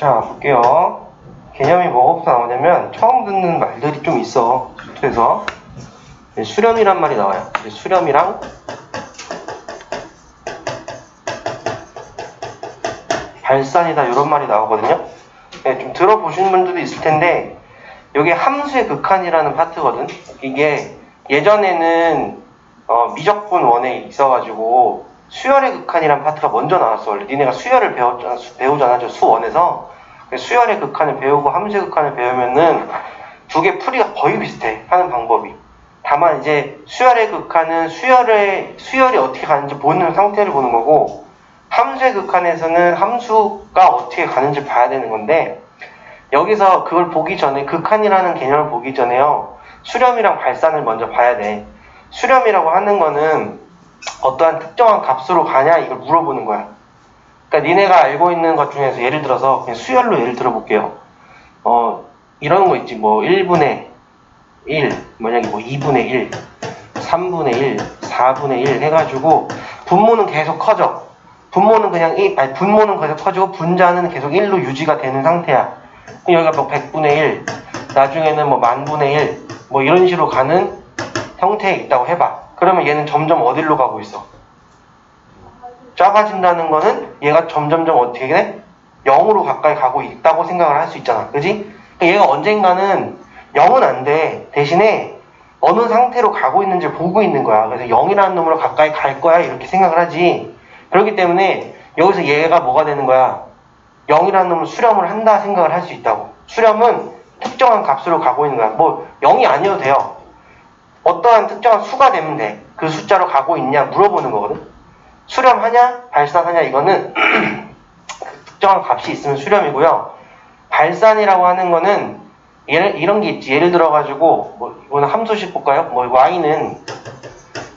자, 볼게요. 개념이 뭐부터 나오냐면 처음 듣는 말들이 좀 있어. 그래서 수렴이란 말이 나와요. 수렴이랑 발산이다 이런 말이 나오거든요. 네, 좀 들어보신 분들도 있을 텐데 이게 함수의 극한이라는 파트거든. 이게 예전에는 미적분 원에 있어가지고 수열의 극한이라는 파트가 먼저 나왔어. 원래 니네가 수열을 배우잖아. 수원에서 수열의 극한을 배우고 함수의 극한을 배우면은 두 개 풀이가 거의 비슷해. 하는 방법이. 다만 이제 수열의 극한은 수열이 어떻게 가는지 보는 상태를 보는 거고, 함수의 극한에서는 함수가 어떻게 가는지 봐야 되는 건데, 여기서 그걸 보기 전에, 극한이라는 개념을 보기 전에요, 수렴이랑 발산을 먼저 봐야 돼. 수렴이라고 하는 거는 어떠한 특정한 값으로 가냐 이걸 물어보는 거야. 그러니까 니네가 알고 있는 것 중에서 예를 들어서 그냥 수열로 예를 들어볼게요. 이런 거 있지. 뭐 1분의 1, 만약에 뭐 2분의 1, 3분의 1, 4분의 1 해가지고 분모는 계속 커져. 분모는 분모는 계속 커지고 분자는 계속 1로 유지가 되는 상태야. 여기가 뭐 100분의 1, 나중에는 뭐 10,000분의 1, 뭐 이런 식으로 가는 형태에 있다고 해봐. 그러면 얘는 점점 어디로 가고 있어? 작아진다는 거는 얘가 점점점 어떻게 돼? 0으로 가까이 가고 있다고 생각을 할 수 있잖아. 그지? 그러니까 얘가 언젠가는 0은 안 돼. 대신에 어느 상태로 가고 있는지 보고 있는 거야. 그래서 0이라는 놈으로 가까이 갈 거야. 이렇게 생각을 하지. 그렇기 때문에 여기서 얘가 뭐가 되는 거야? 0이라는 놈을 수렴을 한다 생각을 할 수 있다고. 수렴은 특정한 값으로 가고 있는 거야. 뭐 0이 아니어도 돼요. 어떠한 특정한 수가 되면 돼. 그 숫자로 가고 있냐 물어보는 거거든. 수렴하냐 발산하냐 이거는 특정한 값이 있으면 수렴이고요. 발산이라고 하는 거는 이런 게 있지. 예를 들어가지고 뭐 이거는 함수식 볼까요? 뭐 y는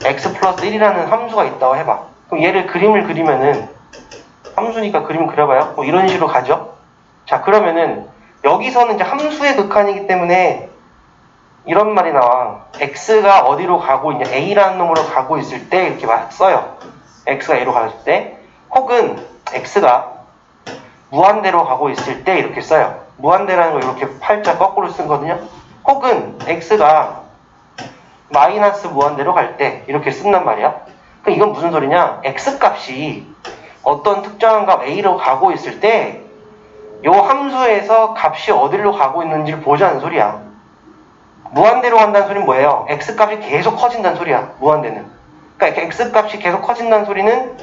x 플러스 1이라는 함수가 있다고 해봐. 그럼 얘를 그림을 그리면은 함수니까 그림 그려봐요. 뭐 이런 식으로 가죠. 자, 그러면은 여기서는 이제 함수의 극한이기 때문에 이런 말이 나와. x가 어디로 가고 있냐, a라는 놈으로 가고 있을 때 이렇게 막 써요. x가 a로 갔을 때, 혹은 x가 무한대로 가고 있을 때 이렇게 써요. 무한대라는 거 이렇게 팔자 거꾸로 쓰거든요. 혹은 x가 마이너스 무한대로 갈 때 이렇게 쓴단 말이야. 그럼 이건 무슨 소리냐? x값이 어떤 특정한 값 a로 가고 있을 때 이 함수에서 값이 어디로 가고 있는지를 보자는 소리야. 무한대로 간다는 소리는 뭐예요? x값이 계속 커진다는 소리야. 무한대는. 그러니까 x값이 계속 커진다는 소리는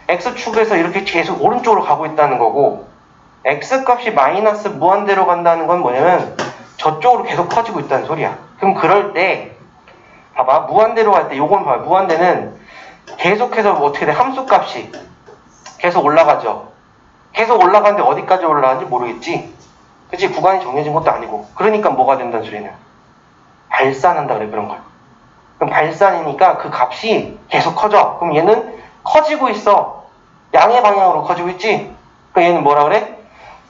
x축에서 이렇게 계속 오른쪽으로 가고 있다는 거고, x값이 마이너스 무한대로 간다는 건 뭐냐면 저쪽으로 계속 커지고 있다는 소리야. 그럼 그럴 때 봐봐. 무한대로 갈 때 요건 봐요. 무한대는 계속해서 어떻게 돼? 함수값이 계속 올라가죠. 계속 올라가는데 어디까지 올라가는지 모르겠지. 그치? 구간이 정해진 것도 아니고. 그러니까 뭐가 된다는 소리는 발산한다 그래. 그런 걸. 그럼 발산이니까 그 값이 계속 커져. 그럼 얘는 커지고 있어. 양의 방향으로 커지고 있지. 그럼 얘는 뭐라 그래?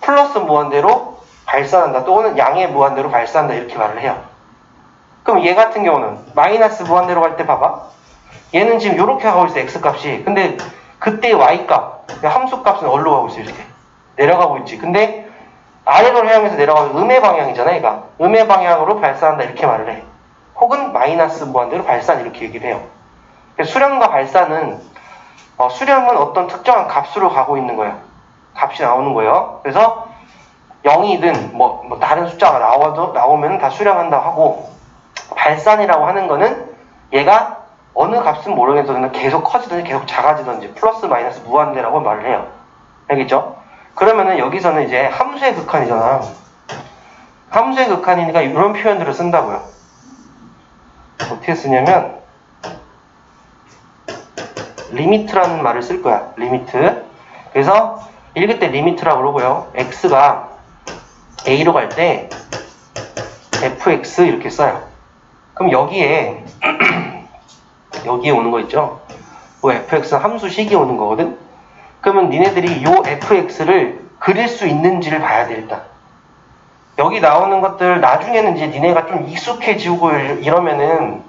플러스 무한대로 발산한다. 또는 양의 무한대로 발산한다. 이렇게 말을 해요. 그럼 얘 같은 경우는 마이너스 무한대로 갈 때 봐봐. 얘는 지금 이렇게 가고 있어. x값이. 근데 그때 y값, 함수값은 어디로 가고 있어? 이렇게 내려가고 있지. 근데 아래로 향해서 내려가면 음의 방향이잖아. 얘가 음의 방향으로 발산한다. 이렇게 말을 해. 혹은 마이너스 무한대로 발산 이렇게 얘기를 해요. 수렴과 발산은 수렴은 어떤 특정한 값으로 가고 있는 거예요. 값이 나오는 거예요. 그래서 0이든 뭐 다른 숫자가 나오면 다 수렴한다 하고, 발산이라고 하는 거는 얘가 어느 값은 모르겠어도 계속 커지든지 계속 작아지든지 플러스 마이너스 무한대라고 말을 해요. 알겠죠? 그러면은 여기서는 이제 함수의 극한이잖아. 함수의 극한이니까 이런 표현들을 쓴다고요. 어떻게 쓰냐면 리미트라는 말을 쓸 거야. 리미트. 그래서 읽을 때 리미트라고 그러고요. x가 a로 갈 때 fx 이렇게 써요. 그럼 여기에 오는 거 있죠? fx는 함수식이 오는 거거든? 그러면 니네들이 이 fx를 그릴 수 있는지를 봐야 돼. 일단 여기 나오는 것들 나중에는 이제 니네가 좀 익숙해지고 이러면은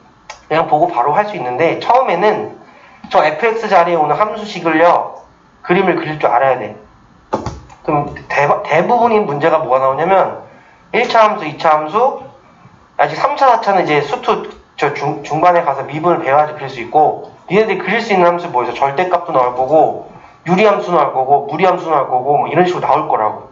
그냥 보고 바로 할 수 있는데, 처음에는 저 fx 자리에 오는 함수식을요 그림을 그릴 줄 알아야 돼. 그럼 대부분인 문제가 뭐가 나오냐면 1차 함수, 2차 함수, 아직 3차, 4차는 이제 수투 중반에 가서 미분을 배워야지 그릴 수 있고, 니네들이 그릴 수 있는 함수 뭐에서 절대값도 나올 거고, 유리함수 나올 거고, 무리함수 나올 거고, 뭐 이런 식으로 나올 거라고.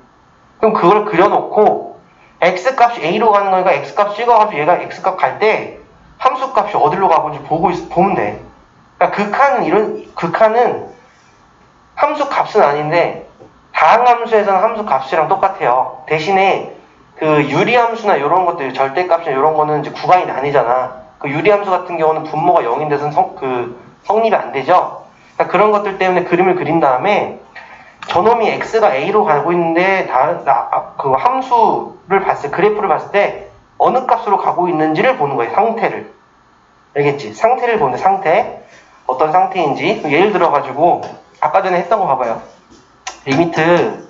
그럼 그걸 그려놓고 x값이 a로 가는 거니까 x값 찍어가지고 얘가 x값 갈 때 함수값이 어디로 가고 있는지 보면 돼. 그러니까 극한은 함수값은 아닌데 다항함수에서는 함수값이랑 똑같아요. 대신에 그 유리함수나 이런 것들, 절대값이나 이런 거는 이제 구간이 나뉘잖아. 그 유리함수 같은 경우는 분모가 0인 데서는 성립이 안 되죠. 그러니까 그런 것들 때문에 그림을 그린 다음에 저놈이 x가 a로 가고 있는데 그 함수를 그래프를 봤을 때 어느 값으로 가고 있는지를 보는 거예요. 상태를. 알겠지? 상태를 보는데 상태. 어떤 상태인지. 예를 들어가지고 아까 전에 했던 거 봐봐요. 리미트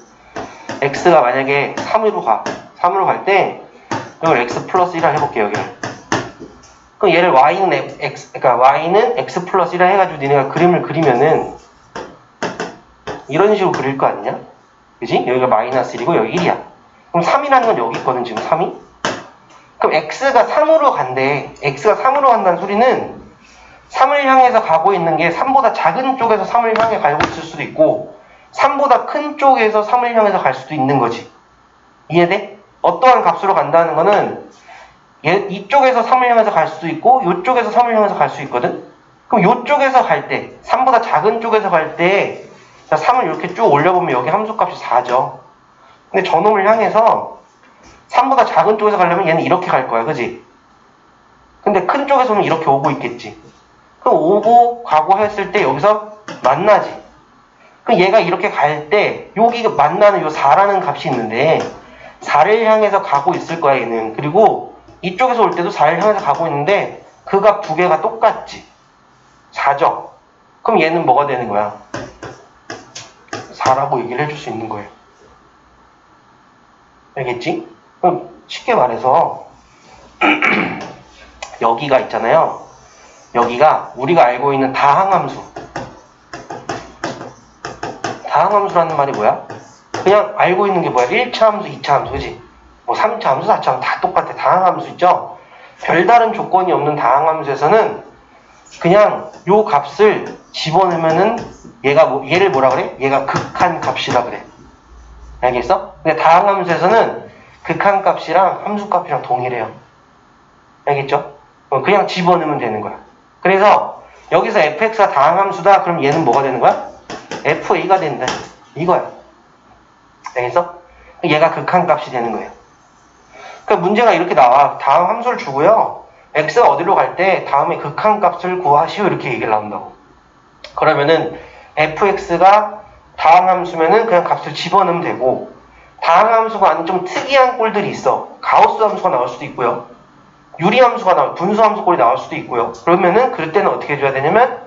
x가 만약에 3으로 가. 3으로 갈 때 이걸 x 플러스 1을 해볼게요. 여기를. 그럼 얘를 y는 x 플러스 1을 해가지고 니네가 그림을 그리면은 이런 식으로 그릴 거 아니냐? 그지? 여기가 마이너스 1이고 여기 1이야. 그럼 3이라는 건 여기 있거든, 지금 3이? 그럼 x가 3으로 간대. x가 3으로 간다는 소리는 3을 향해서 가고 있는 게 3보다 작은 쪽에서 3을 향해 가고 있을 수도 있고 3보다 큰 쪽에서 3을 향해서 갈 수도 있는 거지. 이해돼? 어떠한 값으로 간다는 거는 이쪽에서 3을 향해서 갈 수도 있고 이쪽에서 3을 향해서 갈 수 있거든? 그럼 이쪽에서 갈 때 3보다 작은 쪽에서 갈 때 3을 이렇게 쭉 올려보면 여기 함수값이 4죠. 근데 저놈을 향해서 3보다 작은 쪽에서 가려면 얘는 이렇게 갈 거야. 그지? 근데 큰 쪽에서 오면 이렇게 오고 있겠지. 그럼 오고 가고 했을 때 여기서 만나지. 그럼 얘가 이렇게 갈 때 여기 만나는 요 4라는 값이 있는데 4를 향해서 가고 있을 거야 얘는. 그리고 이쪽에서 올 때도 4를 향해서 가고 있는데 그 값 두 개가 똑같지. 4죠. 그럼 얘는 뭐가 되는 거야? 4라고 얘기를 해줄 수 있는 거예요. 알겠지? 그럼 쉽게 말해서 여기가 있잖아요. 여기가 우리가 알고 있는 다항함수. 다항함수라는 말이 뭐야? 그냥 알고 있는 게 뭐야? 1차 함수, 2차 함수, 그지? 뭐 3차 함수, 4차 함수 다 똑같아. 다항함수 있죠? 별다른 조건이 없는 다항함수에서는 그냥 요 값을 집어넣으면은 얘를 뭐라 그래? 얘가 극한값이라 그래. 알겠어? 근데 다항함수에서는 극한값이랑 함수값이랑 동일해요. 알겠죠? 그냥 집어넣으면 되는 거야. 그래서 여기서 fx가 다항함수다. 그럼 얘는 뭐가 되는 거야? fa가 된다. 이거야. 알겠어? 얘가 극한값이 되는 거예요. 그러니까 문제가 이렇게 나와. 다음 함수를 주고요. x가 어디로 갈 때 다음에 극한값을 구하시오. 이렇게 얘기를 나온다고. 그러면은 fx가 다항함수면은 그냥 값을 집어넣으면 되고 다항함수가 아닌 좀 특이한 꼴들이 있어. 가우스 함수가 나올 수도 있고요. 유리함수가 분수함수 꼴이 나올 수도 있고요. 그러면은 그럴 때는 어떻게 해줘야 되냐면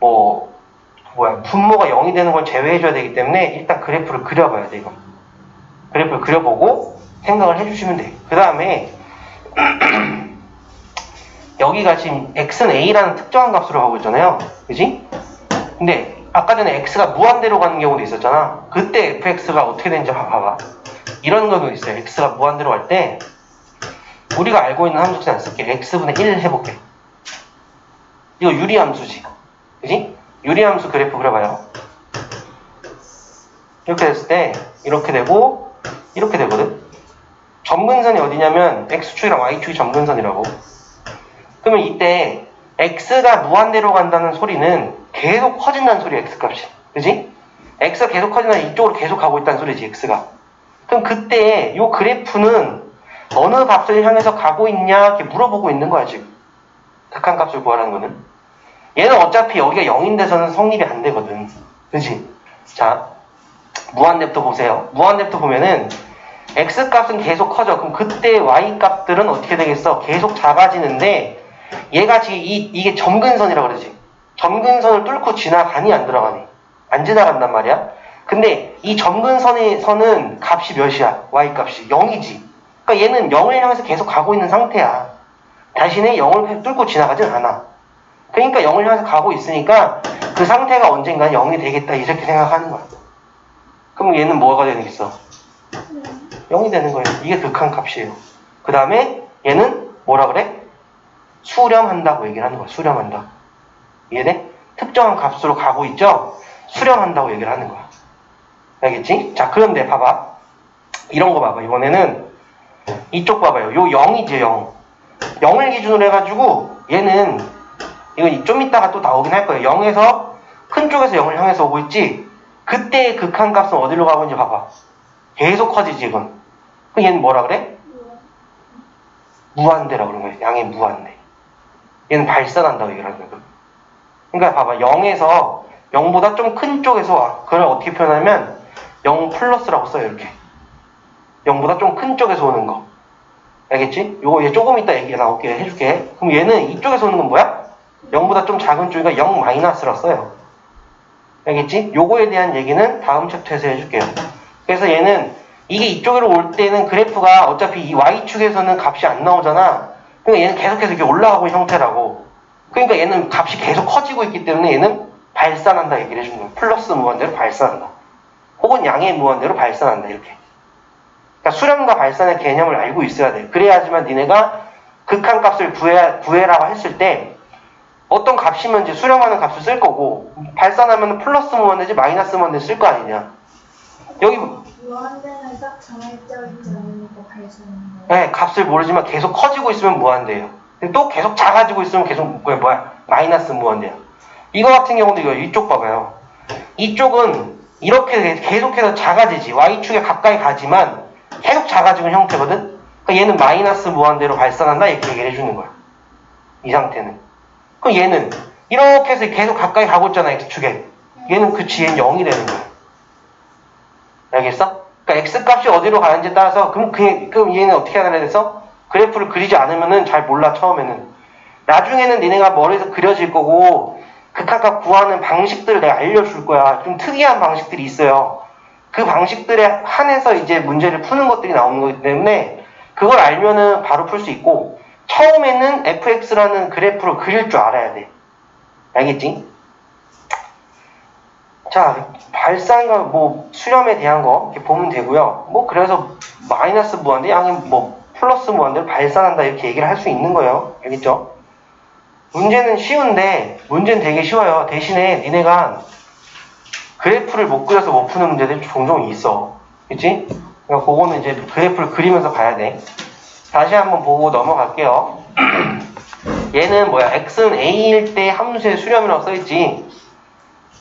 분모가 0이 되는 걸 제외해줘야 되기 때문에 일단 그래프를 그려봐야 돼. 이거 그래프를 그려보고 생각을 해주시면 돼. 그 다음에 여기가 지금 x는 a라는 특정한 값으로 가고 있잖아요. 그지? 근데 아까 전에 x가 무한대로 가는 경우도 있었잖아. 그때 fx가 어떻게 되는지 봐봐. 이런 경우도 있어요. x가 무한대로 갈 때 우리가 알고 있는 함수 안 쓸게. x분의 1 해볼게. 이거 유리함수지. 그지? 유리함수 그래프 그려봐요. 이렇게 됐을 때 이렇게 되고 이렇게 되거든. 점근선이 어디냐면 x축이랑 y축이 점근선이라고. 그러면 이때 x가 무한대로 간다는 소리는 계속 커진다는 소리야. x값이. 그지? x가 계속 커진다는 이쪽으로 계속 가고 있다는 소리지. x가. 그럼 그때 이 그래프는 어느 값을 향해서 가고 있냐 이렇게 물어보고 있는 거야 지금. 극한값을 구하라는 거는. 얘는 어차피 여기가 0인 데서는 성립이 안 되거든. 그치? 자, 무한대부터 보세요. 무한대부터 보면은 x값은 계속 커져. 그럼 그때 y값들은 어떻게 되겠어? 계속 작아지는데 얘가 지금 이게 점근선이라고 그러지. 점근선을 뚫고 지나가니 안 들어가니? 안 지나간단 말이야. 근데 이 점근선의 선은 값이 몇이야? y값이 0이지. 그러니까 얘는 0을 향해서 계속 가고 있는 상태야. 대신에 0을 뚫고 지나가진 않아. 그러니까 0을 향해서 가고 있으니까 그 상태가 언젠가 0이 되겠다 이렇게 생각하는 거야. 그럼 그럼 얘는 뭐가 되겠어? 0이 되는 거예요. 이게 극한값이에요. 그 다음에 얘는 뭐라 그래? 수렴한다고 얘기를 하는 거야. 수렴한다. 이해돼? 특정한 값으로 가고 있죠? 수렴한다고 얘기를 하는 거야. 알겠지? 자, 그런데 봐봐. 이런 거 봐봐. 이번에는 이쪽 봐봐요. 요 0이지 0. 0을 기준으로 해가지고 얘는 이건 좀 이따가 또 나오긴 할 거예요. 0에서 큰 쪽에서 0을 향해서 오고 있지. 그때의 극한값은 어디로 가고 있는지 봐봐. 계속 커지지 이건. 그럼 얘는 뭐라 그래? 무한대라고 그러는 거예요. 양의 무한대. 얘는 발산한다고 얘기를 하는 거예요. 그러니까 봐봐. 0에서 0보다 좀 큰 쪽에서 와. 그걸 어떻게 표현하면 0 플러스라고 써요. 이렇게. 0보다 좀 큰 쪽에서 오는 거. 알겠지? 요거 얘 조금 이따 얘기가 나올게 해줄게. 그럼 얘는 이쪽에서 오는 건 뭐야? 0보다 좀 작은 쪽이니까 0 마이너스라고 써요. 알겠지? 요거에 대한 얘기는 다음 챕터에서 해줄게요. 그래서 얘는 이게 이쪽으로 올 때는 그래프가 어차피 이 Y축에서는 값이 안 나오잖아. 그러니까 얘는 계속해서 이렇게 올라가고 있는 형태라고. 그러니까 얘는 값이 계속 커지고 있기 때문에 얘는 발산한다 얘기를 해주는 거야. 플러스 무한대로 발산한다. 혹은 양의 무한대로 발산한다 이렇게. 그러니까 수렴과 발산의 개념을 알고 있어야 돼. 그래야지만 니네가 극한값을 구해라고 했을 때 어떤 값이면 이제 수렴하는 값을 쓸 거고 발산하면 플러스 무한대지 마이너스 무한대 쓸 거 아니냐. 여기 무한대는 딱 정해져 있지 않으니까 발생하는 거예요? 네, 값을 모르지만 계속 커지고 있으면 무한대예요. 또 계속 작아지고 있으면 계속 뭐야? 마이너스 무한대야. 이거 같은 경우도 이쪽 봐봐요. 이쪽은 이렇게 계속해서 작아지지. Y축에 가까이 가지만 계속 작아지는 형태거든? 그러니까 얘는 마이너스 무한대로 발산한다 이렇게 얘기를 해주는 거야. 이 상태는. 그럼 얘는 이렇게 해서 계속 가까이 가고 있잖아. X축에. 얘는 그치 얘는 0이 되는 거야. 알겠어? 그러니까 X값이 어디로 가는지에 따라서 그럼 얘는 어떻게 하느냐 해서 그래프를 그리지 않으면은 잘 몰라 처음에는. 나중에는 니네가 머리에서 그려질 거고 극한값 구하는 방식들을 내가 알려줄 거야. 좀 특이한 방식들이 있어요. 그 방식들에 한해서 이제 문제를 푸는 것들이 나오는 거기 때문에 그걸 알면은 바로 풀 수 있고 처음에는 fx라는 그래프를 그릴 줄 알아야 돼. 알겠지? 자, 발산과 뭐 수렴에 대한 거 이렇게 보면 되고요. 뭐 그래서 마이너스 무한대 양이 뭐 플러스 무한대로 발산한다 이렇게 얘기를 할 수 있는 거예요. 알겠죠? 문제는 쉬운데 문제는 되게 쉬워요. 대신에 니네가 그래프를 못 그려서 못 푸는 문제들이 종종 있어. 그치? 그러니까 그거는 이제 그래프를 그리면서 봐야 돼. 다시 한번 보고 넘어갈게요. 얘는 뭐야? x는 a일 때 함수의 수렴이라고 써있지.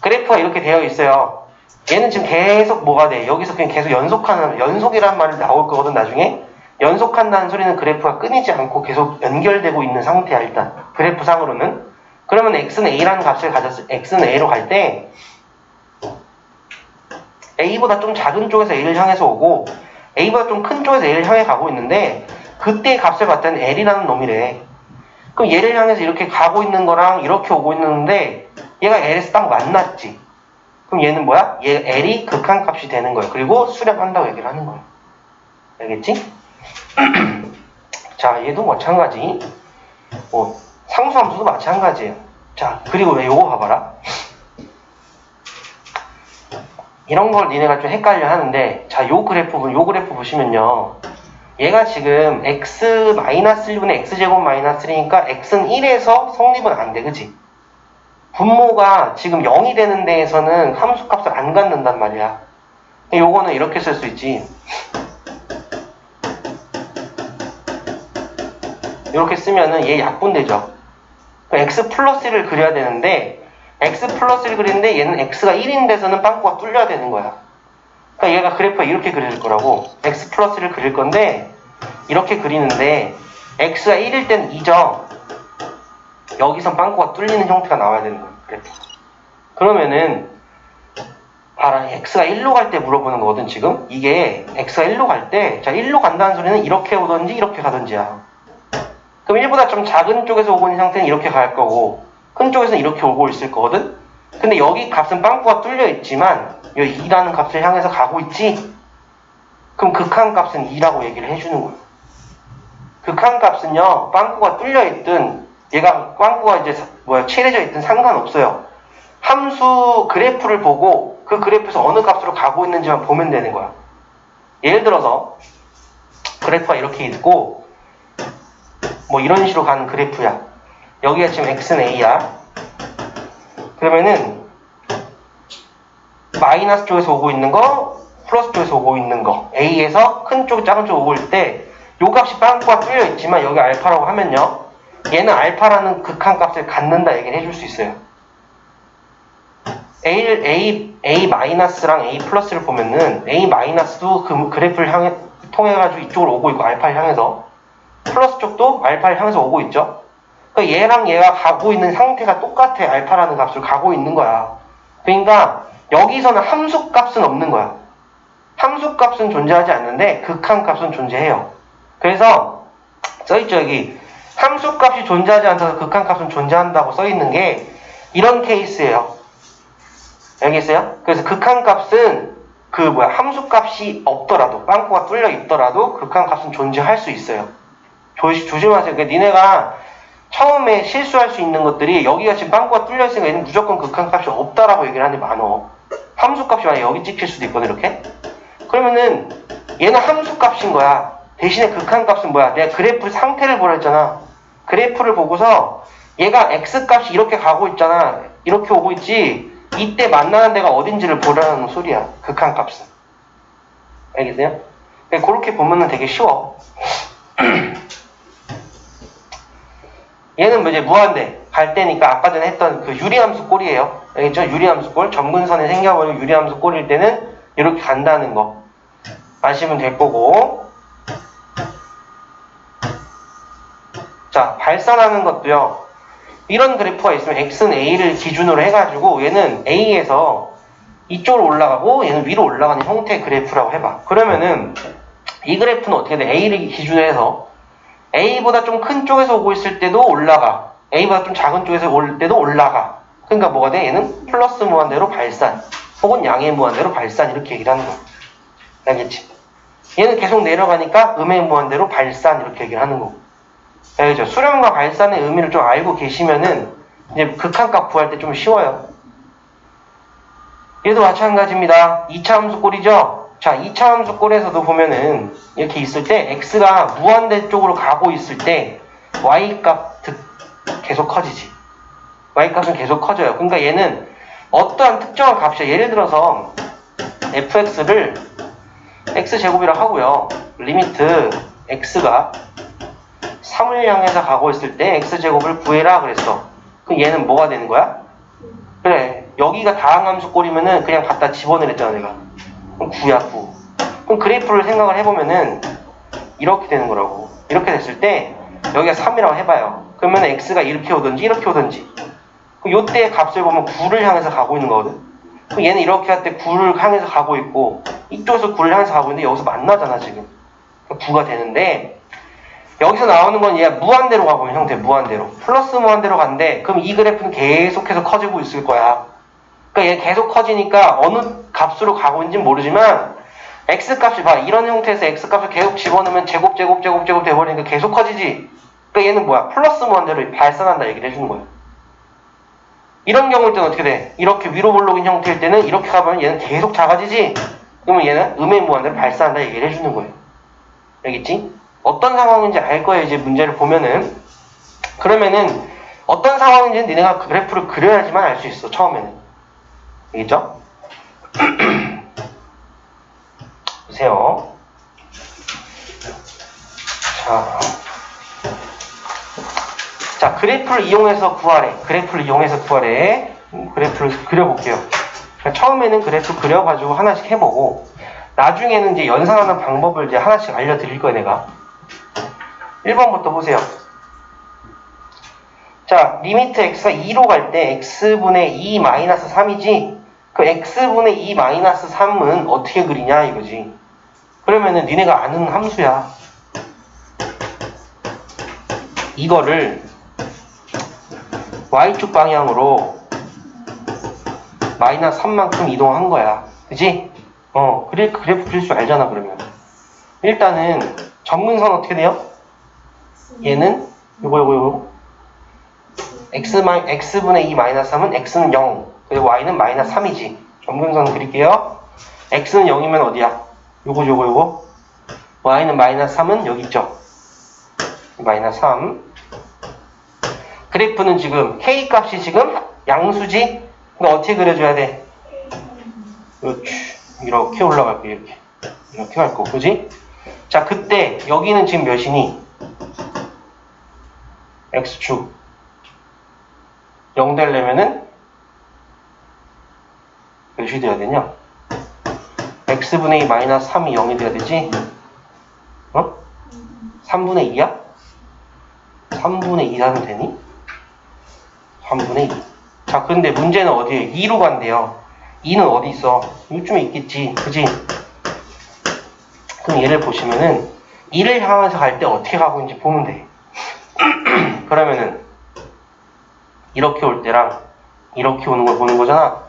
그래프가 이렇게 되어 있어요. 얘는 지금 계속 뭐가 돼? 여기서 그냥 계속 연속이라는 말이 나올 거거든, 나중에. 연속한다는 소리는 그래프가 끊이지 않고 계속 연결되고 있는 상태야, 일단. 그래프상으로는. 그러면 x는 a라는 값을 가졌을 x는 a로 갈 때, a보다 좀 작은 쪽에서 a를 향해서 오고, a보다 좀 큰 쪽에서 a를 향해 가고 있는데, 그때의 값을 봤더니 l이라는 놈이래. 그럼 얘를 향해서 이렇게 가고 있는 거랑 이렇게 오고 있는데, 얘가 l에서 딱 만났지. 그럼 얘는 뭐야? 얘 l이 극한값이 되는 거예요. 그리고 수렴한다고 얘기를 하는 거예요. 알겠지? 자, 얘도 마찬가지. 뭐 상수함수도 마찬가지예요. 자, 그리고 왜 요거 봐봐라. 이런 걸 니네가 좀 헷갈려 하는데, 자, 요 그래프 보시면요. 얘가 지금 x-1분의 x제곱 마이너스 1이니까 x는 1에서 성립은 안 돼, 그치? 분모가 지금 0이 되는 데에서는 함수값을 안 갖는단 말이야. 요거는 이렇게 쓸 수 있지. 이렇게 쓰면은 얘 약분되죠. x 플러스 1을 그려야 되는데 x 플러스 1을 그리는데 얘는 x가 1인 데서는 빵꾸가 뚫려야 되는 거야. 그러니까 얘가 그래프가 이렇게 그려질 거라고. x 플러스 1을 그릴 건데 이렇게 그리는데 x가 1일 때는 2죠. 여기선 빵꾸가 뚫리는 형태가 나와야 되는 거야. 그래프. 그러면은 봐라. x가 1로 갈 때 물어보는 거거든 지금. 이게 x가 1로 갈 때 자 1로 간다는 소리는 이렇게 오든지 이렇게 가든지야. 그럼 1보다 좀 작은 쪽에서 오고 있는 상태는 이렇게 갈 거고 큰 쪽에서는 이렇게 오고 있을 거거든. 근데 여기 값은 빵꾸가 뚫려 있지만 여기 2라는 값을 향해서 가고 있지. 그럼 극한값은 2라고 얘기를 해주는 거예요. 극한값은요 빵꾸가 뚫려 있든 얘가 빵꾸가 이제 칠해져 있든 상관없어요. 함수 그래프를 보고 그 그래프에서 어느 값으로 가고 있는지만 보면 되는 거야. 예를 들어서 그래프가 이렇게 있고 뭐 이런 식으로 가는 그래프야. 여기가 지금 x는 a야. 그러면은 마이너스 쪽에서 오고 있는 거, 플러스 쪽에서 오고 있는 거, a에서 큰 쪽, 작은 쪽 오고 있을 때 요 값이 빵꾸가 뚫려 있지만 여기 알파라고 하면요, 얘는 알파라는 극한값을 갖는다 얘기를 해줄 수 있어요. A 마이너스랑 A 플러스를 보면은 A 마이너스도 그 그래프를 통해 가지고 이쪽으로 오고 있고 알파를 향해서, 플러스 쪽도 알파를 향해서 오고 있죠. 그러니까 얘랑 얘가 가고 있는 상태가 똑같아. 알파라는 값을 가고 있는 거야. 그러니까 여기서는 함수값은 없는 거야. 함수값은 존재하지 않는데 극한값은 존재해요. 그래서 써있죠. 여기 함수값이 존재하지 않아서 극한값은 존재한다고 써있는 게 이런 케이스예요. 알겠어요? 그래서 극한값은 함수값이 없더라도, 빵꾸가 뚫려 있더라도 극한값은 존재할 수 있어요. 조심하세요. 그러니까 니네가 처음에 실수할 수 있는 것들이, 여기가 지금 빵꾸가 뚫려 있으니까 얘는 무조건 극한값이 없다라고 얘기를 하는 게 많어. 함수값이 만약 여기 찍힐 수도 있거든, 이렇게. 그러면은 얘는 함수값인 거야. 대신에 극한값은 뭐야? 내가 그래프 상태를 보라 했잖아. 그래프를 보고서 얘가 x값이 이렇게 가고 있잖아. 이렇게 오고 있지. 이때 만나는 데가 어딘지를 보라는 소리야. 극한값은. 알겠어요? 그렇게 보면은 되게 쉬워. 얘는 이제 무한대 갈 때니까 아까 전에 했던 그 유리함수 꼴이에요. 알겠죠? 유리함수 꼴. 점근선에 생겨버리고 유리함수 꼴일 때는 이렇게 간다는 거 아시면 될 거고. 자, 발산하는 것도요. 이런 그래프가 있으면 x는 a를 기준으로 해가지고 얘는 a에서 이쪽으로 올라가고 얘는 위로 올라가는 형태의 그래프라고 해봐. 그러면은 이 그래프는 어떻게 돼? a를 기준으로 해서 a보다 좀 큰 쪽에서 오고 있을 때도 올라가. a보다 좀 작은 쪽에서 올 때도 올라가. 그러니까 뭐가 돼? 얘는 플러스 무한대로 발산 혹은 양의 무한대로 발산 이렇게 얘기를 하는 거야. 알겠지? 얘는 계속 내려가니까 음의 무한대로 발산 이렇게 얘기를 하는 거고. 알겠죠? 수렴과 발산의 의미를 좀 알고 계시면은 이제 극한값 구할 때 좀 쉬워요. 얘도 마찬가지입니다. 2차 함수꼴이죠? 자, 2차 함수꼴에서도 보면은 이렇게 있을 때 x가 무한대 쪽으로 가고 있을 때 y값 계속 커지지. y값은 계속 커져요. 그러니까 얘는 어떠한 특정한 값이야. 예를 들어서 fx를 x제곱이라고 하고요. 리미트 x가 3을 향해서 가고 있을 때 x제곱을 구해라 그랬어. 그럼 얘는 뭐가 되는 거야? 그래, 여기가 다항함수 꼴이면은 그냥 갖다 집어넣었잖아 내가. 그럼 9야 9. 그럼 그래프를 생각을 해보면은 이렇게 되는 거라고. 이렇게 됐을 때 여기가 3이라고 해봐요. 그러면 x가 이렇게 오든지 이렇게 오든지, 그럼 요때 값을 보면 9를 향해서 가고 있는 거거든. 그럼 얘는 이렇게 할 때 9를 향해서 가고 있고 이쪽에서 9를 향해서 가고 있는데 여기서 만나잖아 지금. 9가 되는데 여기서 나오는 건 얘가 무한대로 가고 있는 형태. 무한대로 플러스 무한대로 간대. 그럼 이 그래프는 계속해서 커지고 있을 거야. 그러니까 얘 계속 커지니까 어느 값으로 가고 있는지는 모르지만 x값이 봐. 이런 형태에서 x값을 계속 집어넣으면 제곱 돼버리니까 계속 커지지. 그러니까 얘는 뭐야? 플러스 무한대로 발산한다 얘기를 해주는 거야. 이런 경우일 때는 어떻게 돼? 이렇게 위로 볼록인 형태일 때는 이렇게 가보면 얘는 계속 작아지지? 그러면 얘는 음의 무한대로 발산한다 얘기를 해주는 거예요. 알겠지? 어떤 상황인지 알 거예요. 이제 문제를 보면은. 그러면은 어떤 상황인지는 니네가 그래프를 그려야지만 알 수 있어. 처음에는. 알겠죠? 보세요. 자, 그래프를 이용해서 구하래. 그래프를 그려볼게요. 처음에는 그래프 그려가지고 하나씩 해보고 나중에는 이제 연산하는 방법을 이제 하나씩 알려드릴 거예요, 내가. 1번부터 보세요. 자, 리미트 x가 2로 갈 때 x분의 2 마이너스 3이지? 그 x분의 2 마이너스 3은 어떻게 그리냐 이거지. 그러면은 니네가 아는 함수야. 이거를 y축 방향으로 마이너스 3만큼 이동한 거야. 그지? 그래프 그릴 줄 알잖아, 그러면. 일단은 점근선 어떻게 돼요? 얘는 요거 x분의 2 마이너스 3은 x는 0, 그리고 y는 마이너스 3이지. 점근선 그릴게요. x는 0이면 어디야? 요거. y는 마이너스 3은 여기 있죠? 마이너스 3. 그래프는 지금 k 값이 지금 양수지? 그러니까 어떻게 그려줘야 돼? 이렇게 올라갈게. 이렇게 갈 거. 그지? 자, 그때 여기는 지금 몇이니? x축 0 되려면은 몇이 돼야 되냐? x분의 2 마이너스 3이 0이 돼야 되지? 3분의 2야? 3분의 2 하면 되니? 3분의 2. 자, 근데 문제는 어디에? 2로 간대요. 2는 어디 있어? 이쯤에 있겠지. 그지? 그럼 얘를 보시면은 2를 향해서 갈 때 어떻게 가고 있는지 보면 돼. 그러면은 이렇게 올 때랑 이렇게 오는 걸 보는 거잖아.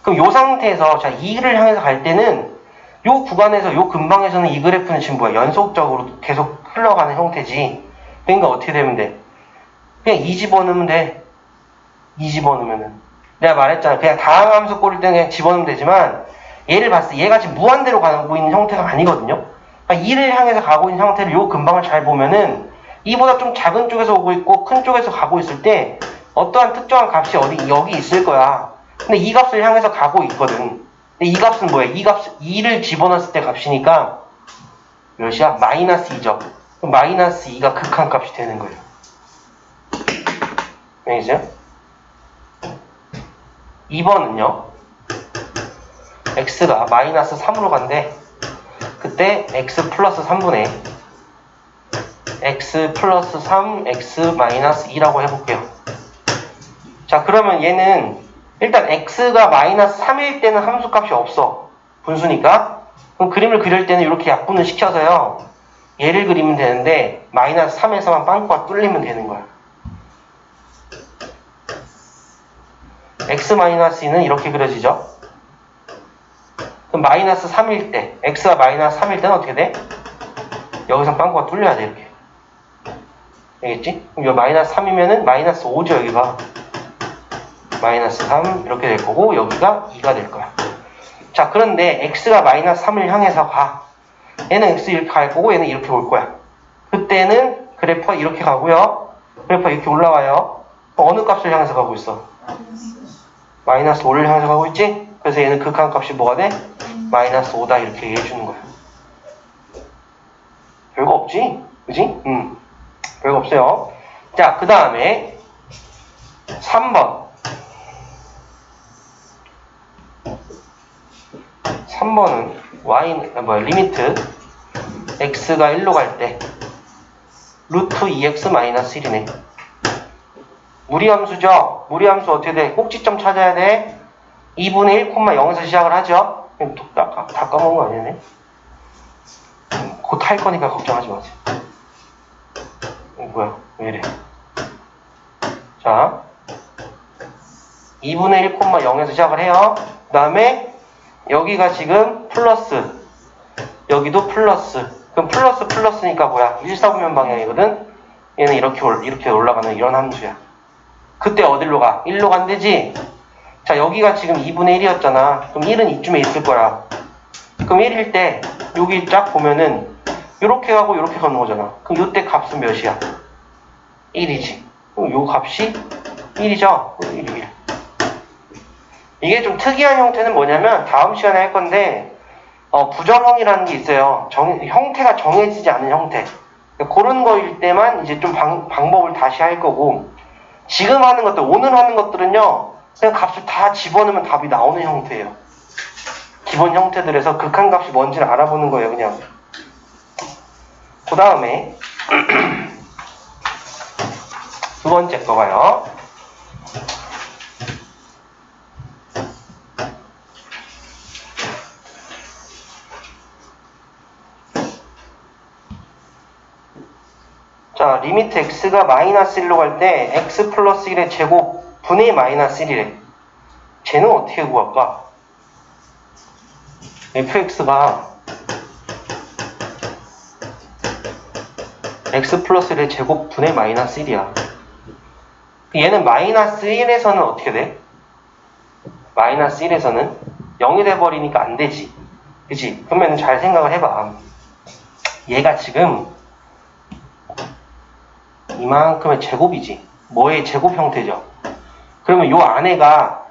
그럼 요 상태에서 자 2를 향해서 갈 때는 요 구간에서 요 근방에서는 이 그래프는 지금 뭐야? 연속적으로 계속 흘러가는 형태지. 그러니까 어떻게 되면 돼? 그냥 2 집어넣으면 돼. 2 집어넣으면은. 내가 말했잖아. 그냥 다항함수 꼬릴 때는 그냥 집어넣으면 되지만 얘를 봤을 때 얘가 지금 무한대로 가고 있는 형태가 아니거든요. 그러니까 2를 향해서 가고 있는 형태를 요 근방을 잘 보면은 2보다 좀 작은 쪽에서 오고 있고 큰 쪽에서 가고 있을 때 어떠한 특정한 값이 어디 여기 있을 거야. 근데 이 값을 향해서 가고 있거든. 근데 이 값은 뭐야? 이 값 2를 집어넣었을 때 값이니까 몇이야? 마이너스 2죠. 그럼 마이너스 2가 극한값이 되는 거예요. 알겠어요? 2번은요. x가 마이너스 3으로 간대. 그때 x 플러스 3분의 x 플러스 3 x 마이너스 2라고 해볼게요. 자, 그러면 얘는 일단 x가 마이너스 3일 때는 함수값이 없어. 분수니까. 그럼 그림을 그릴 때는 이렇게 약분을 시켜서요. 얘를 그리면 되는데 마이너스 3에서만 빵꾸가 뚫리면 되는 거야. x 마이너스 2는 이렇게 그려지죠. 그럼 마이너스 3일 때 x가 마이너스 3일 때는 어떻게 돼? 여기서 빵꾸가 뚫려야 돼. 이렇게. 알겠지? 그럼 여기 마이너스 3이면은 마이너스 5죠. 여기가 마이너스 3 이렇게 될 거고 여기가 2가 될 거야. 자, 그런데 x가 마이너스 3을 향해서 가. 얘는 x 이렇게 갈 거고 얘는 이렇게 올 거야. 그때는 그래프가 이렇게 가고요. 그래프가 이렇게 올라와요. 어느 값을 향해서 가고 있어? 마이너스 5를 향해서 가고 있지? 그래서 얘는 극한값이 뭐가 돼? 마이너스 5다 이렇게 얘기해 주는 거야. 별거 없지? 그지? 별거 없어요. 자, 그 다음에 3번. 3번은 리미트 x가 1로 갈 때 루트 2x 마이너스 1이네. 무리함수죠? 무리함수 어떻게 돼? 꼭지점 찾아야 돼. 2분의 1,0에서 시작을 하죠? 다 까먹은 거 아니네? 곧 할 거니까 걱정하지 마세요. 뭐야? 왜 이래? 자, 2분의 1,0에서 시작을 해요. 그 다음에 여기가 지금 플러스, 여기도 플러스. 그럼 플러스니까 뭐야? 1사분면 방향이거든? 얘는 이렇게 올라가는 이런 함수야. 그때 어디로 가? 1로 간대지? 자, 여기가 지금 2분의 1이었잖아. 그럼 1은 이쯤에 있을 거야. 그럼 1일 때 여기 쫙 보면은 이렇게 가고 이렇게 가는 거잖아. 그럼 이때 값은 몇이야? 1이지. 그럼 요 값이 1이죠? 1. 이게 좀 특이한 형태는 뭐냐면 다음 시간에 할 건데 부정형이라는 게 있어요. 형태가 정해지지 않은 형태. 그런 거일 때만 이제 좀 방법을 다시 할 거고 지금 하는 것들, 오늘 하는 것들은요 그냥 값을 다 집어넣으면 답이 나오는 형태예요. 기본 형태들에서 극한값이 뭔지를 알아보는 거예요. 그냥 그 다음에 두 번째 거 봐요. 자, 리미트 x가 마이너스 1로 갈 때 x 플러스 1의 제곱 분의 마이너스 1이래. 쟤는 어떻게 구할까? fx가 x 플러스 1의 제곱 분의 마이너스 1이야. 얘는 마이너스 1에서는 어떻게 돼? 마이너스 1에서는 0이 돼버리니까 안 되지. 그치? 그러면 잘 생각을 해봐. 얘가 지금 이만큼의 제곱이지. 뭐의 제곱 형태죠? 그러면 요 안에가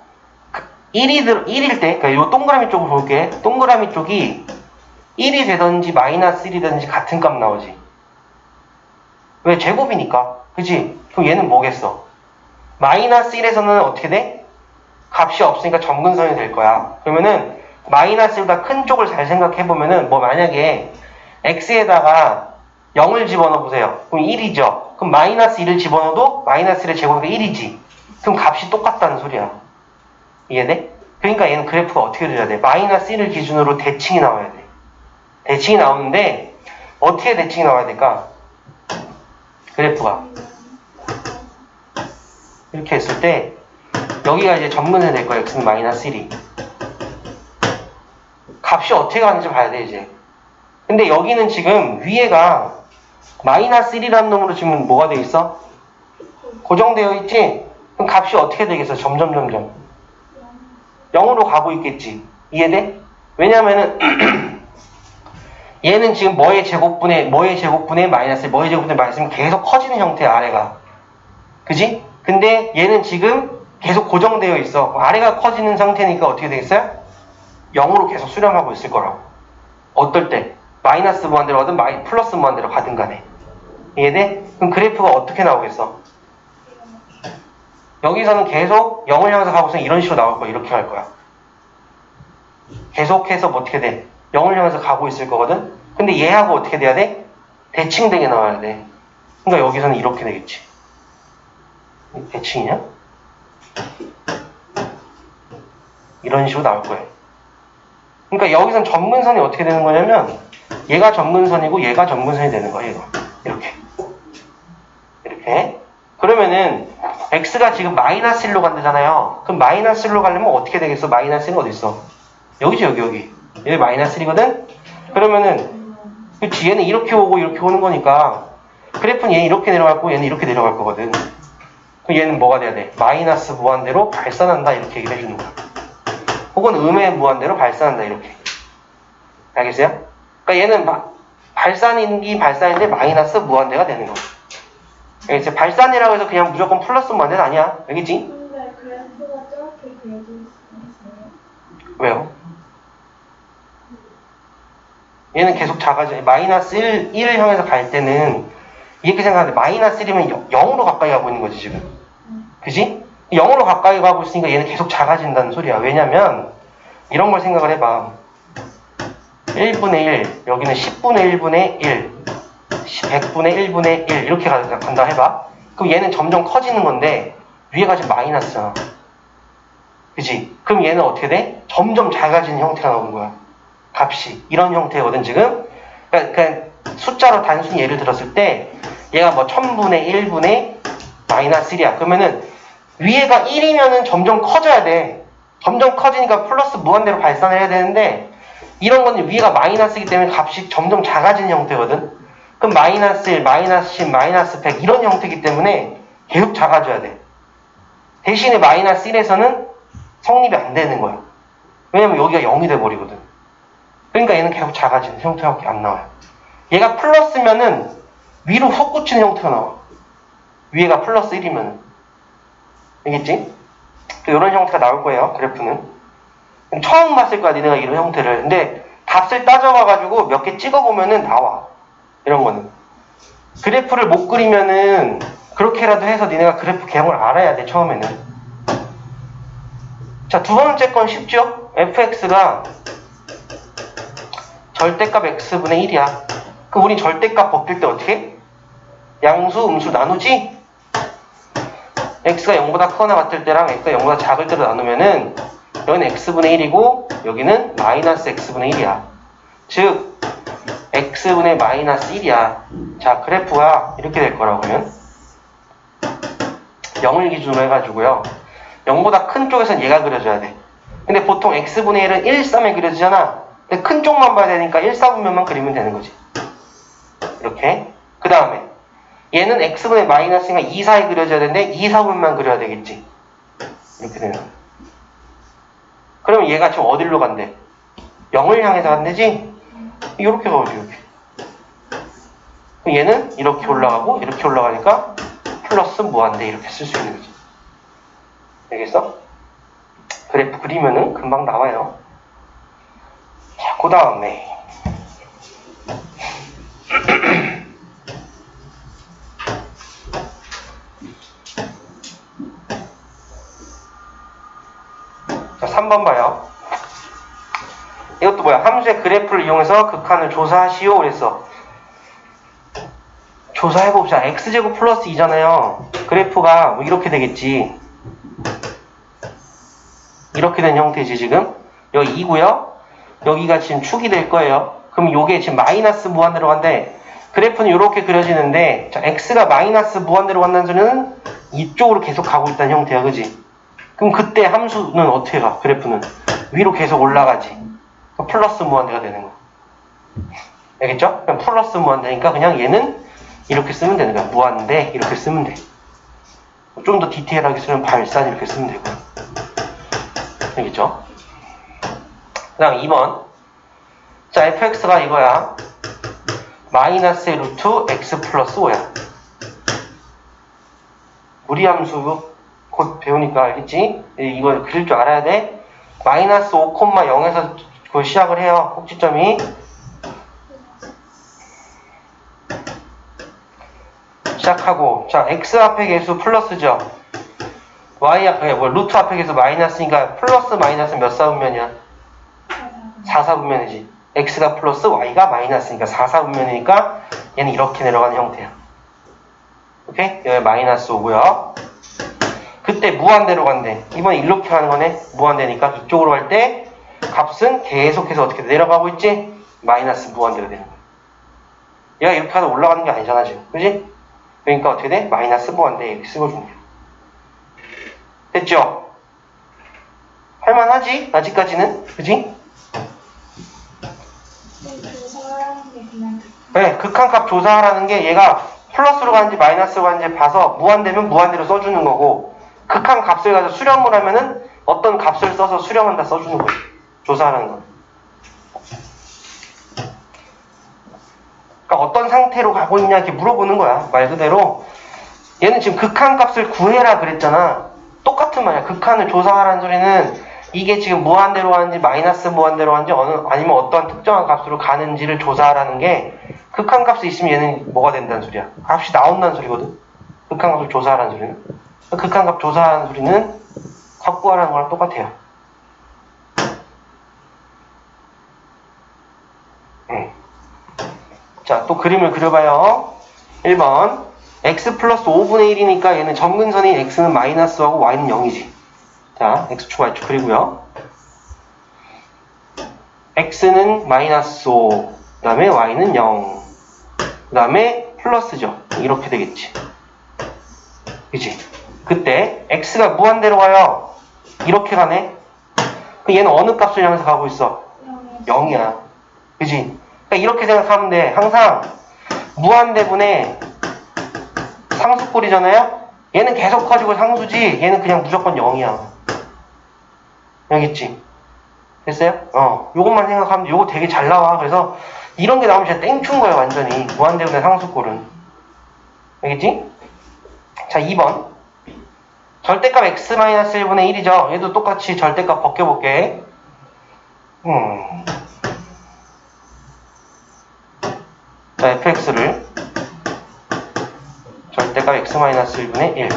1일 때, 그러니까 요 동그라미 쪽을 볼게. 동그라미 쪽이 1이 되든지 마이너스 1이 되든지 같은 값 나오지. 왜? 제곱이니까. 그치? 그럼 얘는 뭐겠어? 마이너스 1에서는 어떻게 돼? 값이 없으니까 점근선이 될 거야. 그러면은 마이너스보다 큰 쪽을 잘 생각해보면은 뭐 만약에 x에다가 0을 집어넣어 보세요. 그럼 1이죠. 그럼 마이너스 1을 집어넣어도 마이너스 1의 제곱이 1이지. 그럼 값이 똑같다는 소리야. 이해돼? 그러니까 얘는 그래프가 어떻게 돼야 돼? 마이너스 1을 기준으로 대칭이 나와야 돼. 대칭이 나오는데 어떻게 대칭이 나와야 될까? 그래프가 이렇게 했을 때 여기가 이제 점근선이 될 거예요. x는 마이너스 1이. 값이 어떻게 가는지 봐야 돼 이제. 근데 여기는 지금 위에가 마이너스 1이라는 놈으로 지금 뭐가 돼 있어? 고정되어 있지? 그럼 값이 어떻게 되겠어? 점점 0으로 가고 있겠지. 이해돼? 왜냐면은 얘는 지금 뭐의 제곱분의 마이너스 뭐의 제곱분의 마이너스면 계속 커지는 형태야 아래가. 그지? 근데 얘는 지금 계속 고정되어 있어. 아래가 커지는 상태니까 어떻게 되겠어요? 0으로 계속 수렴하고 있을 거라고. 어떨 때? 마이너스 무한대로 가든 플러스 무한대로 가든 간에. 이해돼? 그럼 그래프가 어떻게 나오겠어? 여기서는 계속 0을 향해서 가고서 이런 식으로 나올 거야. 이렇게 갈 거야. 계속해서 뭐 어떻게 돼? 0을 향해서 가고 있을 거거든? 근데 얘하고 어떻게 돼야 돼? 대칭되게 나와야 돼. 그러니까 여기서는 이렇게 되겠지. 대칭이냐? 이런 식으로 나올 거예요. 그러니까 여기선 점근선이 어떻게 되는 거냐면 얘가 점근선이고 얘가 점근선이 되는 거예요. 얘가. 이렇게. 그러면은 x가 지금 마이너스 1로 간다잖아요. 그럼 마이너스 1로 가려면 어떻게 되겠어? 마이너스 1은 어디 있어? 여기지 여기. 여기 마이너스 1이거든? 그러면은 그치 얘는 이렇게 오고 이렇게 오는 거니까 그래프는 얘는 이렇게 내려갈 얘는 이렇게 내려갈 거거든. 그럼 얘는 뭐가 돼야 돼? 마이너스 무한대로 발산한다 이렇게 얘기를 해주는 거야. 혹은 음의 무한대로 발산한다 이렇게. 알겠어요? 그러니까 얘는 발산인데 마이너스 무한대가 되는 거야. 알겠어요? 발산이라고 해서 그냥 무조건 플러스 무한대는 아니야. 알겠지? 근데 그래프가 저렇게 그려질 수 있어요? 왜요? 얘는 계속 작아져. 마이너스 1을 향해서 갈 때는 이렇게 생각하는데 마이너스 1이면 0으로 가까이 가고 있는 거지 지금. 그지? 0으로 가까이 가고 있으니까 얘는 계속 작아진다는 소리야. 왜냐면 이런 걸 생각을 해봐. 1분의 1, 여기는 10분의 1분의 1, 100분의 1분의 1 이렇게 간다 해봐. 그럼 얘는 점점 커지는 건데 위에가 지금 마이너스잖아. 그지? 그럼 얘는 어떻게 돼? 점점 작아지는 형태가 나오는 거야. 값이. 이런 형태거든 지금. 그러니까 숫자로 단순히 예를 들었을 때 얘가 뭐 1000분의 1분의 마이너스 1이야. 그러면은 위에가 1이면은 점점 커져야 돼. 점점 커지니까 플러스 무한대로 발산을 해야 되는데 이런 건 위에가 마이너스이기 때문에 값이 점점 작아지는 형태거든. 그럼 마이너스 1, 마이너스 10, 마이너스 100 이런 형태이기 때문에 계속 작아져야 돼. 대신에 마이너스 1에서는 성립이 안 되는 거야. 왜냐면 여기가 0이 돼버리거든. 그러니까 얘는 계속 작아지는 형태밖에 안 나와요. 얘가 플러스면은 위로 솟구치는 형태가 나와. 위에가 플러스 1이면은. 알겠지? 이런 형태가 나올 거예요. 그래프는. 처음 봤을 거야. 니네가 이런 형태를. 근데 값을 따져봐가지고 몇 개 찍어보면은 나와. 이런 거는. 그래프를 못 그리면은 그렇게라도 해서 니네가 그래프 개념을 알아야 돼. 처음에는. 자, 두 번째 건 쉽죠? fx가 절대값 x분의 1이야. 그럼 우린 절대값 벗길 때 어떻게 해? 양수, 음수 나누지? x가 0보다 크거나 같을 때랑 x가 0보다 작을 때로 나누면은 여기는 x분의 1이고 여기는 마이너스 x분의 1이야. 즉 x분의 마이너스 1이야. 자, 그래프가 이렇게 될 거라고 하면 0을 기준으로 해가지고요. 0보다 큰 쪽에서는 얘가 그려져야 돼. 근데 보통 x분의 1은 1, 3에 그려지잖아. 근데 큰 쪽만 봐야 되니까 1, 4분면만 그리면 되는 거지. 이렇게. 그 다음에 얘는 x분의 마이너스니까 2, 4에 그려져야 되는데 2, 4분만 그려야 되겠지. 이렇게 되는 거야. 그러면 얘가 지금 어디로 간대? 0을 향해서 간대지? 이렇게 가보지, 이렇게. 그럼 얘는 이렇게 올라가고 이렇게 올라가니까 플러스 무한대 이렇게 쓸 수 있는 거지. 알겠어? 그래프 그리면은 금방 나와요. 자, 그 다음에 자, 3번 봐요. 이것도 뭐야? 함수의 그래프를 이용해서 극한을 조사하시오 그랬어. 조사해봅시다. x제곱 플러스 2잖아요. 그래프가 뭐 이렇게 되겠지. 이렇게 된 형태지 지금. 여기 2고요. 여기가 지금 축이 될 거예요. 그럼 요게 지금 마이너스 무한대로 간대. 그래프는 이렇게 그려지는데 자, x가 마이너스 무한대로 간다는 소리는 이쪽으로 계속 가고 있다는 형태야. 그지? 그럼 그때 함수는 어떻게 가? 그래프는 위로 계속 올라가지. 플러스 무한대가 되는 거. 알겠죠? 그럼 플러스 무한대니까 그냥 얘는 이렇게 쓰면 되는 거야. 무한대 이렇게 쓰면 돼. 좀 더 디테일하게 쓰면 발산 이렇게 쓰면 되고. 알겠죠? 그 다음 2번. 자, fx가 이거야. 마이너스 루트 x 플러스 5야. 무리함수 곧 배우니까 알겠지? 이걸 그릴 줄 알아야 돼. 마이너스 5,0에서 그 시작을 해요. 꼭지점이. 시작하고 자 x 앞에 계수 플러스죠. y 앞에 루트 앞에 계수 마이너스니까 플러스 마이너스 몇 사분면이야? 4사분면이지. x가 플러스 y가 마이너스니까 4사분면이니까 얘는 이렇게 내려가는 형태야. 오케이? 여기 마이너스 5고요. 그때 무한대로 간대. 이번에 이렇게 가는 거네. 무한대니까 이쪽으로 갈 때 값은 계속해서 어떻게 내려가고 있지? 마이너스 무한대로 되는 거야. 얘가 이렇게 하다 올라가는 게 아니잖아 지금. 그지? 그러니까 어떻게 돼? 마이너스 무한대 이렇게 쓰고 줍니다. 됐죠? 할만하지? 아직까지는? 그지? 조사하는 게 그냥 네, 극한값 조사하라는 게 얘가 플러스로 가는지 마이너스로 가는지 봐서 무한대면 무한대로 써주는 거고 극한값을 가지고 수렴을 하면은 어떤 값을 써서 수렴한다 써주는 거지. 조사하라는 건. 그러니까 어떤 상태로 가고 있냐 이렇게 물어보는 거야. 말 그대로 얘는 지금 극한값을 구해라 그랬잖아. 똑같은 말이야. 극한을 조사하라는 소리는 이게 지금 무한대로 가는지 마이너스 무한대로 가는지 아니면 어떠한 특정한 값으로 가는지를 조사하라는 게 극한값이 있으면 얘는 뭐가 된다는 소리야. 값이 나온다는 소리거든. 극한값을 조사하라는 소리는. 극한값 조사하는 소리는 값 구하라는 거랑 똑같아요. 자, 또 그림을 그려봐요. 1번 x 플러스 5분의 1이니까 얘는 점근선인 x는 마이너스하고 y는 0이지. 자, x축 y축 그리고요. x는 마이너스 5, 그 다음에 y는 0, 그 다음에 플러스죠. 이렇게 되겠지. 그치? 그때 x가 무한대로 가요. 이렇게 가네. 그럼 얘는 어느 값을 향해서 가고 있어? 0이야. 그치? 그러니까 이렇게 생각하면 돼. 항상 무한대분의 상수꼴이잖아요. 얘는 계속 커지고 상수지 얘는 그냥 무조건 0이야. 알겠지? 됐어요? 요것만 생각하면 돼. 요거 되게 잘 나와. 그래서 이런 게 나오면 진짜 땡큐인 거야 완전히. 무한대분의 상수꼴은. 알겠지? 자, 2번 절대값 x-1분의 1이죠. 얘도 똑같이 절대값 벗겨볼게. 자, fx를 절대값 x-1분의 1.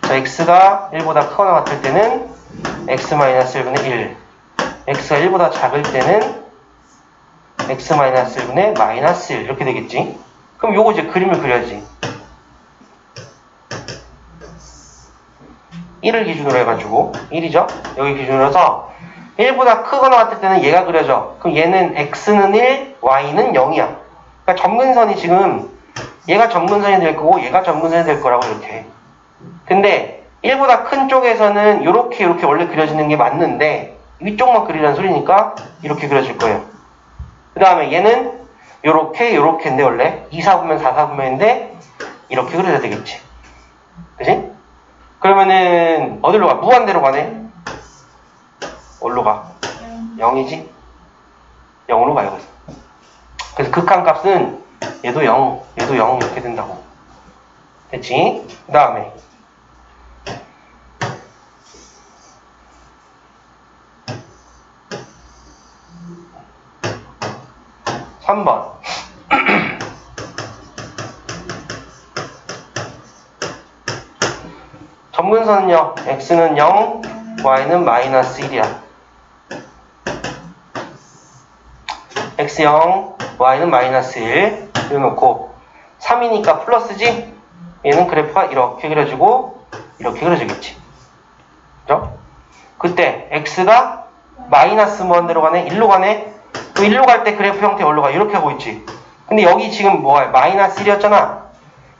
자, x가 1보다 크거나 같을 때는 x-1분의 1. x가 1보다 작을 때는 x-1분의 마이너스 1. 이렇게 되겠지. 그럼 요거 이제 그림을 그려야지. 1을 기준으로 해가지고 1이죠? 여기 기준으로 해서 1보다 크거나 같을 때는 얘가 그려져. 그럼 얘는 x는 1, y는 0이야. 그러니까 점근선이 지금 얘가 점근선이 될 거고 얘가 점근선이 될 거라고 이렇게. 근데 1보다 큰 쪽에서는 이렇게 원래 그려지는 게 맞는데 위쪽만 그리라는 소리니까 이렇게 그려질 거예요. 그 다음에 얘는 요렇게인데 원래 2사분면 4사분면인데 이렇게 그려야 되겠지. 그치? 그러면은 어디로 가? 무한대로 가네. 어디로 가? 0이지? 0으로 가요. 그래서 극한값은 얘도 0, 얘도 0 이렇게 된다고. 됐지? 그 다음에 3번 점근선은요, x는 0, y는 마이너스 1이야. x 0, y는 마이너스 1 이래놓고 3이니까 플러스지? 얘는 그래프가 이렇게 그려지고 이렇게 그려지겠지. 그죠? 그때 x가 마이너스 무한대로 가네? 1로 가네? 그 1로 갈 때 그래프 형태 어디로 가? 이렇게 하고 있지. 근데 여기 지금 뭐야? 마이너스 1이었잖아.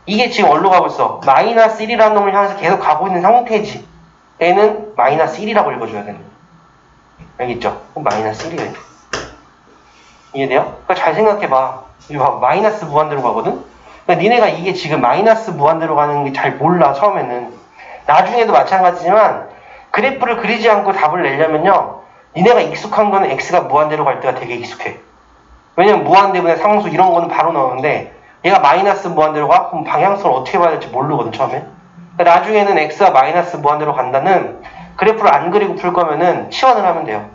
이게 지금 어디로 가고 있어? 마이너스 1이라는 놈을 향해서 계속 가고 있는 상태지. 얘는 마이너스 1이라고 읽어줘야 되는 거야. 알겠죠? 그럼 마이너스 1이야. 이해돼요? 그러니까 잘 생각해봐. 이거 봐봐. 마이너스 무한대로 가거든? 그러니까 니네가 이게 지금 마이너스 무한대로 가는 게 잘 몰라, 처음에는. 나중에도 마찬가지지만, 그래프를 그리지 않고 답을 내려면요, 니네가 익숙한 거는 x가 무한대로 갈 때가 되게 익숙해. 왜냐면 무한대분의 상수 이런 거는 바로 나오는데, 얘가 마이너스 무한대로 가? 그럼 방향성을 어떻게 봐야 될지 모르거든, 처음에. 그러니까 나중에는 x가 마이너스 무한대로 간다는 그래프를 안 그리고 풀 거면은 치환을 하면 돼요.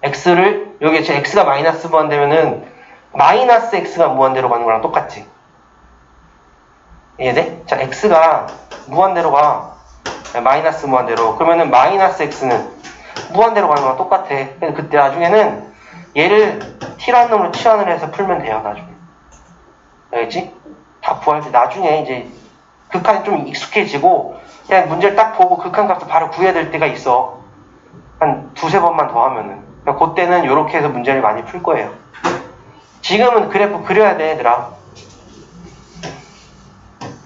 x를, 여기 제 x가 마이너스 무한대면은 마이너스 x가 무한대로 가는 거랑 똑같지. 이해돼? 자, x가 무한대로 가. 마이너스 무한대로. 그러면은 마이너스 x는 무한대로 가는 거랑 똑같아. 그래서 그때 나중에는 얘를 t라는 놈으로 치환을 해서 풀면 돼요, 나중에. 알겠지? 다 구할 때 나중에 이제 극한이 좀 익숙해지고 그냥 문제를 딱 보고 극한값을 바로 구해야 될 때가 있어. 한 두세 번만 더 하면은. 그러니까 그때는 이렇게 해서 문제를 많이 풀 거예요. 지금은 그래프 그려야 돼, 얘들아.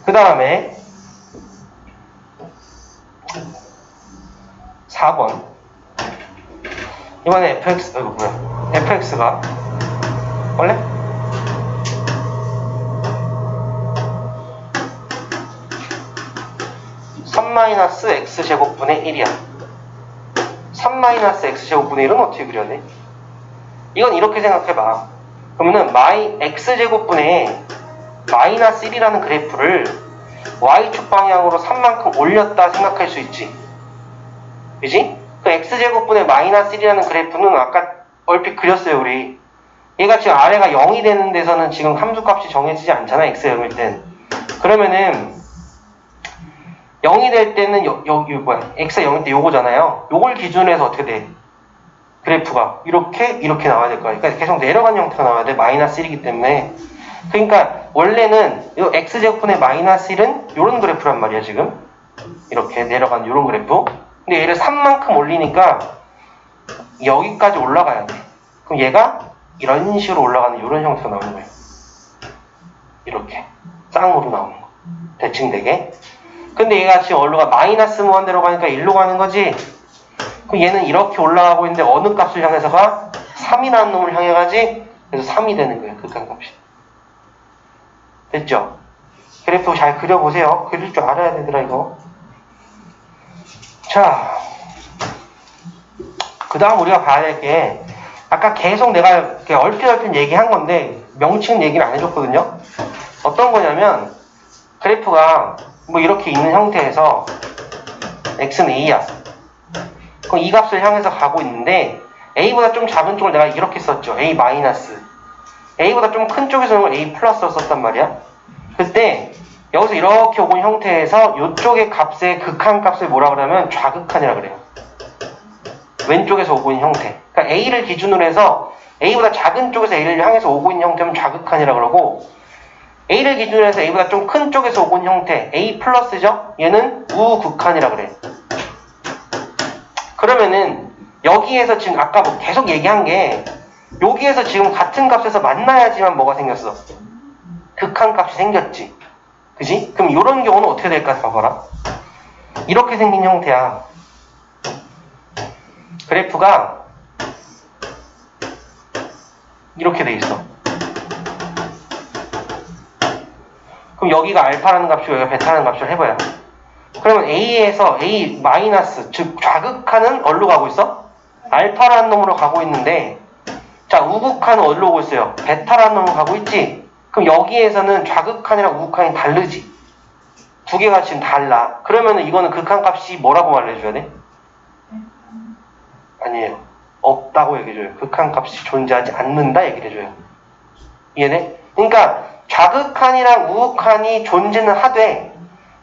그 다음에 4번. 이번에 fx가 원래? (3-x제곱분의 1이야) 3-x제곱분의 1은 어떻게 그려야 돼? 이건 이렇게 생각해봐. 그러면은 x제곱분의 마이너스 1이라는 그래프를 y축 방향으로 3만큼 올렸다 생각할 수 있지. 그지? 그 x제곱분의 마이너스 1이라는 그래프는 아까 얼핏 그렸어요, 우리. 얘가 지금 아래가 0이 되는 데서는 지금 함수값이 정해지지 않잖아, x가 0일 땐. 그러면은 0이 될 때는 x가 0일 때 요거잖아요. 요걸 기준으로 해서 어떻게 돼? 그래프가 이렇게 나와야 될 거야. 그러니까 계속 내려가는 형태가 나와야 돼. 마이너스 1이기 때문에. 그러니까 원래는 이 x제곱분의 마이너스 1은 요런 그래프란 말이야, 지금. 이렇게 내려가는 요런 그래프. 근데 얘를 3만큼 올리니까 여기까지 올라가야 돼. 그럼 얘가 이런 식으로 올라가는 이런 형태가 나오는 거예요. 이렇게 쌍으로 나오는 거. 대칭되게. 근데 얘가 지금 어디로 가? 마이너스 무한대로 가니까 1로 가는 거지. 그럼 얘는 이렇게 올라가고 있는데 어느 값을 향해서 가? 3이라는 놈을 향해 가지. 그래서 3이 되는 거예요. 극한값이. 됐죠? 그래프 잘 그려보세요. 그릴 줄 알아야 되더라, 이거. 자, 그 다음 우리가 봐야 될 게, 아까 계속 내가 이렇게 얼핏 얘기한 건데, 명칭 얘기를 안 해줬거든요? 어떤 거냐면, 그래프가 뭐 이렇게 있는 형태에서, x는 a야. 그럼 이 값을 향해서 가고 있는데, a보다 좀 작은 쪽을 내가 이렇게 썼죠. a 마이너스. a보다 좀 큰 쪽에서는 걸 a 플러스로 썼단 말이야. 그때, 여기서 이렇게 오고 있는 형태에서 이쪽의 값의 극한값을 뭐라 그러면 좌극한이라 그래요. 왼쪽에서 오고 있는 형태. 그러니까 A를 기준으로 해서 A보다 작은 쪽에서 A를 향해서 오고 있는 형태는 좌극한이라 그러고 A를 기준으로 해서 A보다 좀 큰 쪽에서 오고 있는 형태 A 플러스죠? 얘는 우극한이라 그래. 그러면은 여기에서 지금 아까 뭐 계속 얘기한 게 여기에서 지금 같은 값에서 만나야지만 뭐가 생겼어? 극한값이 생겼지. 그지? 그럼 이런 경우는 어떻게 될까 봐봐라. 이렇게 생긴 형태야. 그래프가 이렇게 돼 있어. 그럼 여기가 알파라는 값이고 여기가 베타라는 값을 해봐요. 그러면 A에서 A 마이너스, 즉 좌극한은 어디로 가고 있어? 알파라는 놈으로 가고 있는데, 자, 우극한은 어디로 오고 있어요? 베타라는 놈으로 가고 있지? 그럼 여기에서는 좌극한이랑 우극한이 다르지? 두 개가 지금 달라. 그러면 이거는 극한값이 뭐라고 말해줘야 돼? 아니에요. 없다고 얘기해줘요. 극한값이 존재하지 않는다 얘기를 해줘요. 이해돼? 그러니까 좌극한이랑 우극한이 존재는 하되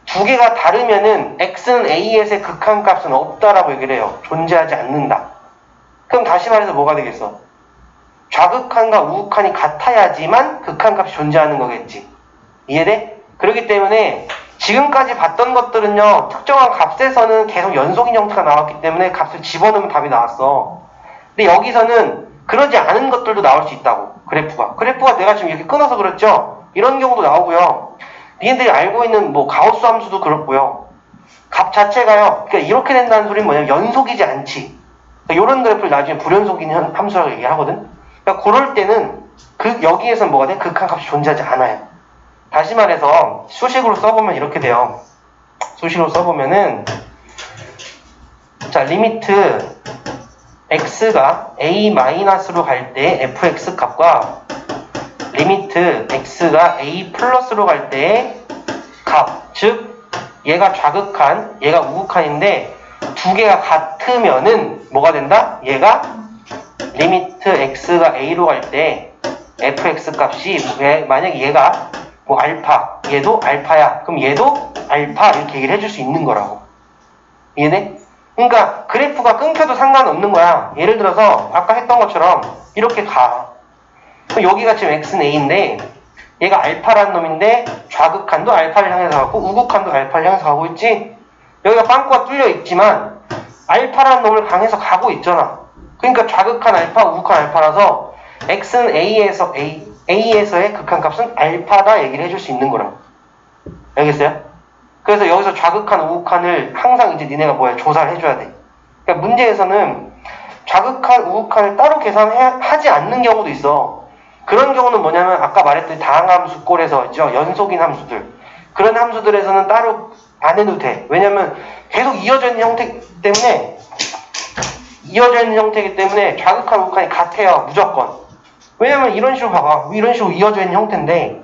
두 개가 다르면은 x는 a에서의 극한값은 없다라고 얘기를 해요. 존재하지 않는다. 그럼 다시 말해서 뭐가 되겠어? 좌극한과 우극한이 같아야지만 극한값이 존재하는 거겠지. 이해돼? 그렇기 때문에 지금까지 봤던 것들은요, 특정한 값에서는 계속 연속인 형태가 나왔기 때문에 값을 집어넣으면 답이 나왔어. 근데 여기서는 그러지 않은 것들도 나올 수 있다고. 그래프가 내가 지금 이렇게 끊어서 그랬죠? 이런 경우도 나오고요. 니네들이 알고 있는 뭐 가우스 함수도 그렇고요. 값 자체가요, 그러니까 이렇게 된다는 소리는 뭐냐면 연속이지 않지. 그러니까 이런 그래프를 나중에 불연속인 함수라고 얘기하거든. 그러니까 그럴 때는 여기에서는 뭐가 돼? 극한값이 존재하지 않아요. 다시 말해서 수식으로 써보면 이렇게 돼요. 수식으로 써보면은 자, 리미트 x가 a-로 갈 때 fx 값과 리미트 x가 a 플러스로 갈 때의 값, 즉 얘가 좌극한, 얘가 우극한인데 두 개가 같으면은 뭐가 된다? 얘가 리미트 x가 a로 갈 때 fx 값이 만약에 얘가 뭐 알파, 얘도 알파야. 그럼 얘도 알파 이렇게 얘기를 해줄 수 있는 거라고. 이해돼? 그러니까 그래프가 끊겨도 상관없는 거야. 예를 들어서 아까 했던 것처럼 이렇게 가. 그럼 여기가 지금 x는 a인데 얘가 알파라는 놈인데 좌극한도 알파를 향해서 가고 우극한도 알파를 향해서 가고 있지. 여기가 빵꾸가 뚫려 있지만 알파라는 놈을 향해서 가고 있잖아. 그러니까 좌극한 알파, 우극한 알파라서 x는 a에서의 극한값은 알파다 얘기를 해줄 수 있는 거라고. 알겠어요? 그래서 여기서 좌극한, 우극한을 항상 이제 니네가 뭐야? 조사를 해줘야 돼. 그러니까 문제에서는 좌극한, 우극한을 따로 계산하지 않는 경우도 있어. 그런 경우는 뭐냐면 아까 말했던 다항함수 꼴에서 있죠. 연속인 함수들. 그런 함수들에서는 따로 안 해도 돼. 왜냐면 계속 이어져 있는 형태이기 때문에 좌극한, 우극한이 같아요. 무조건. 왜냐면 이런 식으로 봐봐. 이런 식으로 이어져 있는 형태인데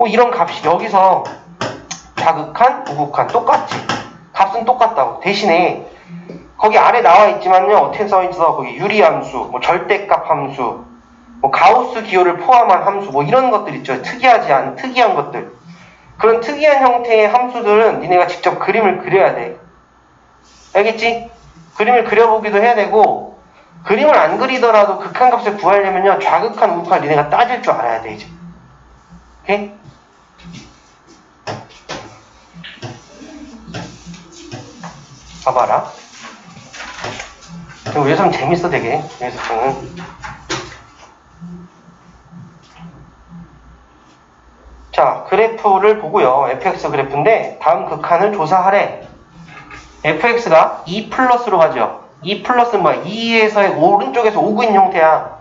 이런 값이 여기서 좌극한, 우극한 똑같지. 값은 똑같다고. 대신에 거기 아래 나와 있지만요. 어떻게 써있어? 거기 유리함수, 뭐 절대값 함수, 뭐 가우스 기호를 포함한 함수, 뭐 이런 것들 있죠. 특이한 것들. 그런 특이한 형태의 함수들은 니네가 직접 그림을 그려야 돼. 알겠지? 그림을 그려보기도 해야 되고 그림을 안 그리더라도 극한값을 구하려면요. 좌극한, 우극한 니네가 따질 줄 알아야 돼, 이제. 오케이? 봐봐라. 이거 예상 재밌어, 되게. 예상은. 자, 그래프를 보고요. fx 그래프인데 다음 극한을 조사하래. fx가 2 플러스로 가죠. 2 플러스는 뭐야? 2에서의 오른쪽에서 오고 있는 형태야.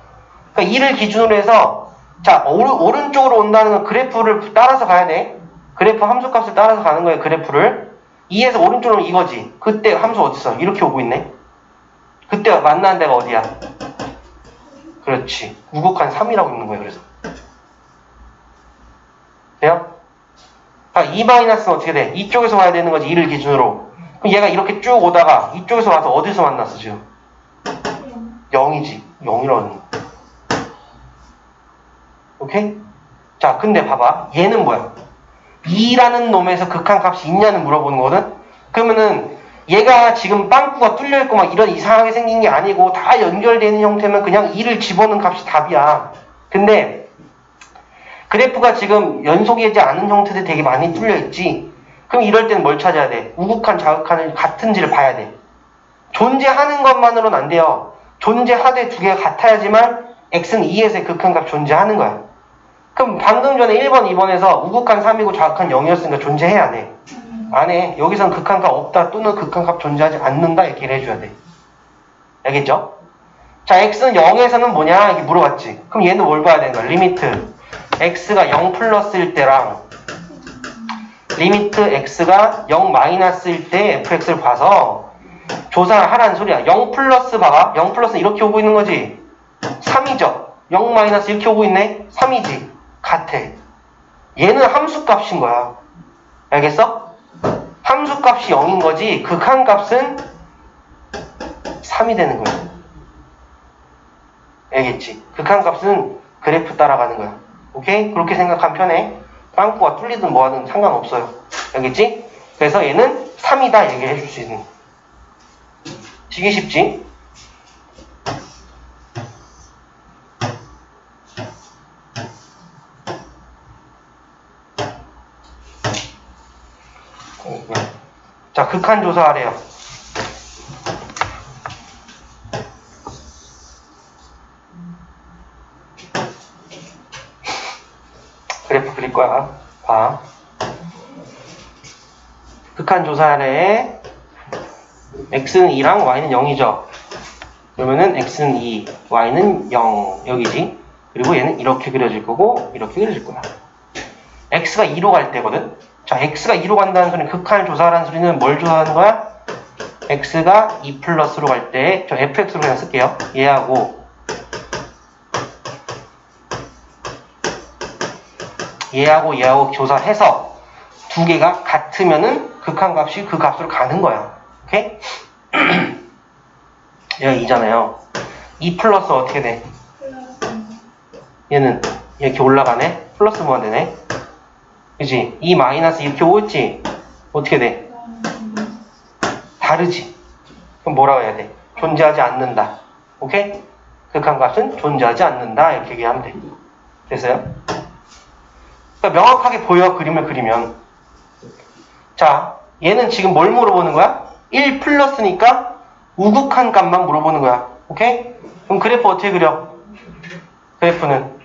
그러니까 2를 기준으로 해서 자, 오른쪽으로 온다는 건 그래프를 따라서 가야 돼. 그래프 함수값을 따라서 가는 거예요. 그래프를. 2에서 오른쪽으로 이거지. 그때 함수 어딨어? 이렇게 오고 있네. 그때 만나는 데가 어디야? 그렇지. 우극한 3이라고 있는 거예요. 그래서. 돼요? 아, 2-는 어떻게 돼? 이쪽에서 와야 되는 거지. 2를 기준으로. 그럼 얘가 이렇게 쭉 오다가 이쪽에서 와서 어디서 만났어 지금? 0이지. 0이라는 거. 오케이? 자, 근데 봐봐. 얘는 뭐야? 2라는 놈에서 극한값이 있냐는 물어보는 거거든? 그러면은 얘가 지금 빵꾸가 뚫려있고 막 이런 이상하게 생긴 게 아니고 다 연결되는 형태면 그냥 2를 집어넣은 값이 답이야. 근데 그래프가 지금 연속이지 않은 형태들이 되게 많이 뚫려있지? 그럼 이럴 때는 뭘 찾아야 돼? 우극한, 좌극한을 같은지를 봐야 돼. 존재하는 것만으로는 안 돼요. 존재하되 두 개가 같아야지만 x는 2에서의 극한값 존재하는 거야. 그럼 방금 전에 1번, 2번에서 우극한 3이고 좌극한 0이었으니까 존재해야 돼. 안 해. 여기선 극한값 없다 또는 극한값 존재하지 않는다 이렇게 해줘야 돼. 알겠죠? 자, x는 0에서는 뭐냐? 이렇게 물어봤지. 그럼 얘는 뭘 봐야 되는 거야? 리미트 x가 0 플러스일 때랑 리미트 x가 0 마이너스일 때 fx를 봐서 조사를 하라는 소리야. 0 플러스 봐봐. 0 플러스 이렇게 오고 있는 거지. 3이죠. 0 마이너스 이렇게 오고 있네. 3이지. 같아. 얘는 함수값인 거야. 알겠어? 함수값이 0인 거지. 극한값은 3이 되는 거야. 알겠지? 극한값은 그래프 따라가는 거야. 오케이? 그렇게 생각하면 편해. 빵꾸가 뚫리든 뭐하든 상관없어요. 알겠지? 그래서 얘는 3이다 얘기를 해줄 수 있는. 되게 쉽지? 자, 극한 조사하래요. 그래프 그릴 거야. 봐. 극한 조사하래. x는 2랑 y는 0이죠. 그러면은 x는 2, y는 0 여기지. 그리고 얘는 이렇게 그려질 거고 이렇게 그려질 거야. x가 2로 갈 때거든. 자, x가 2로 간다는 소리는 극한을 조사하라는 소리는 뭘 조사하는 거야? x가 2 플러스로 갈 때, 저 fx로 그냥 쓸게요. 얘하고 조사해서 두 개가 같으면은 극한값이 그 값으로 가는 거야. 오케이? 얘가 2잖아요. 2 플러스 어떻게 돼? 얘는 이렇게 올라가네? 플러스 뭐가 되네? 그치? 2 마이너스 이렇게 오겠지? 어떻게 돼? 다르지? 그럼 뭐라고 해야 돼? 존재하지 않는다. 오케이? 극한값은 존재하지 않는다. 이렇게 얘기하면 돼. 됐어요? 그러니까 명확하게 보여, 그림을 그리면. 자, 얘는 지금 뭘 물어보는 거야? 1 플러스니까 우극한 값만 물어보는 거야. 오케이? 그럼 그래프 어떻게 그려? 그래프는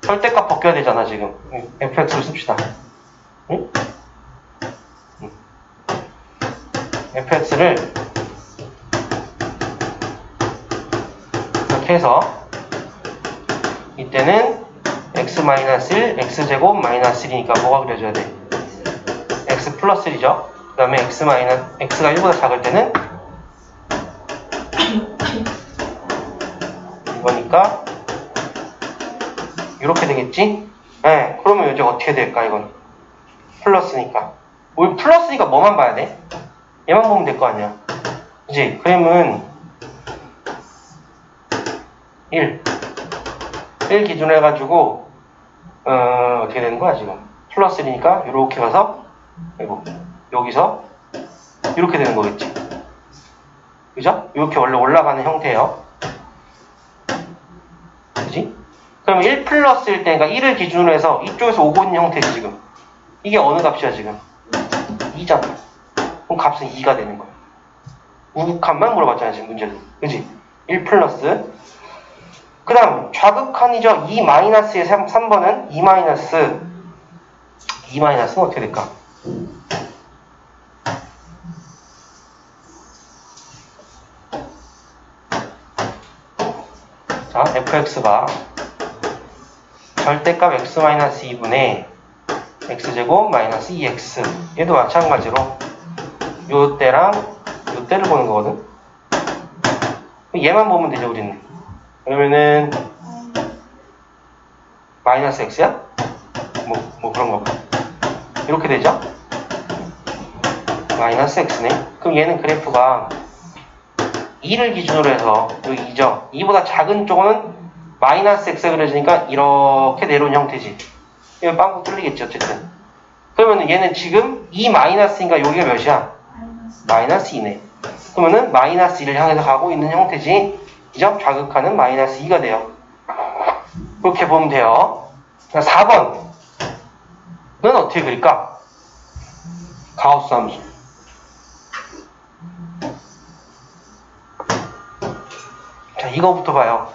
절대값 벗겨야 되잖아, 지금. fx를 씁시다. 응? fx를 이렇게 해서 이때는 x-1, x제곱 마이너스 1이니까 뭐가 그려져야 돼? x 플러스 1이죠. 그 다음에 x가 1보다 작을 때는 이거니까 이렇게 되겠지? 네, 그러면 이제 어떻게 될까, 이건? 플러스니까. 우리 플러스니까 뭐만 봐야 돼? 얘만 보면 될 거 아니야. 그치? 그러면 1 기준으로 해가지고 어떻게 되는 거야 지금? 플러스 1이니까 이렇게 가서 그리고 여기서 이렇게 되는 거겠지. 그죠? 이렇게 원래 올라가는 형태예요. 그지? 그러면 1 플러스일 때니까 1을 기준으로 해서 이쪽에서 오고 있는 형태지 지금. 이게 어느 값이야 지금? 2잖아. 그럼 값은 2가 되는 거야. 우극한만 물어봤잖아 지금 문제는. 그지? 1 플러스. 그 다음 좌극한이죠. 2 마이너스의 3번은 2 마이너스는 어떻게 될까? 자, fx가 절대값 x-2분의 x제곱 마이너스 2x. 얘도 마찬가지로 요때랑 요때를 보는 거거든. 얘만 보면 되죠 우리는. 그러면은 마이너스 x야? 뭐 그런 거 이렇게 되죠? 마이너스 x네. 그럼 얘는 그래프가 2를 기준으로 해서 여기 2죠. 2보다 작은 쪽은 마이너스 x가 그려지니까 이렇게 내려온 형태지. 이거 빵꾸 뚫리겠지 어쨌든. 그러면 얘는 지금 2 마이너스니까 여기가 몇이야? 마이너스 2네. 그러면은 마이너스 1을 향해서 가고 있는 형태지. 이죠? 좌극한은 마이너스 2가 돼요. 그렇게 보면 돼요. 4번은 어떻게 그릴까? 가우스 함수. 자, 이거부터 봐요.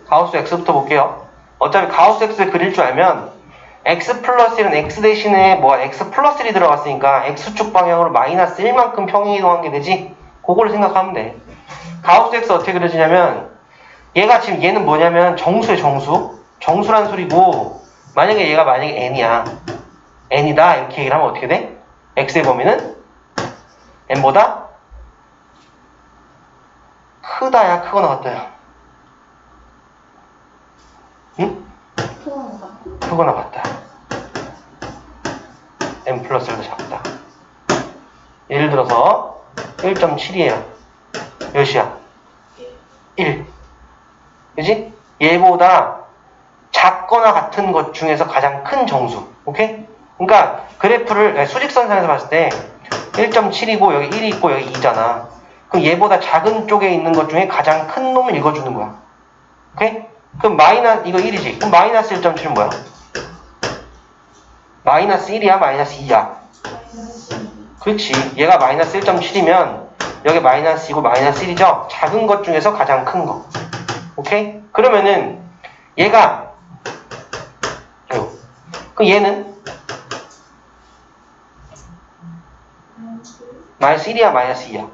가우스 x부터 볼게요. 어차피 가우스 x를 그릴 줄 알면 x 플러스 1은 x 대신에 뭐가 x 플러스 1이 들어갔으니까 x축 방향으로 마이너스 1만큼 평행이동한 게 되지? 그걸 생각하면 돼. 가우스 x 어떻게 그려지냐면 얘가 지금 얘는 뭐냐면 정수의 정수. 정수란 소리고, 만약에 얘가 만약에 n이야. n이다. 이렇게 얘기를 하면 어떻게 돼? x의 범위는 n보다 크다야, 크거나 같다야? 응? 크거나 같다. n 플러스 1도 작다. 예를 들어서 1.7이에요. 몇이야? 1. 그지? 얘보다 작거나 같은 것 중에서 가장 큰 정수. 오케이? 그러니까 그래프를 수직선상에서 봤을 때 1.7이고 여기 1이 있고 여기 2잖아. 그럼 얘보다 작은 쪽에 있는 것 중에 가장 큰 놈을 읽어주는 거야. 오케이? 그럼 이거 1이지. 그럼 마이너스 1.7은 뭐야? 마이너스 1이야? 마이너스 2야? 그렇지. 얘가 마이너스 1.7이면 여기 마이너스 2고 마이너스 1이죠? 작은 것 중에서 가장 큰 거. 오케이? 그러면은 얘가 그럼 얘는 마이너스 1이야? 마이너스 2야?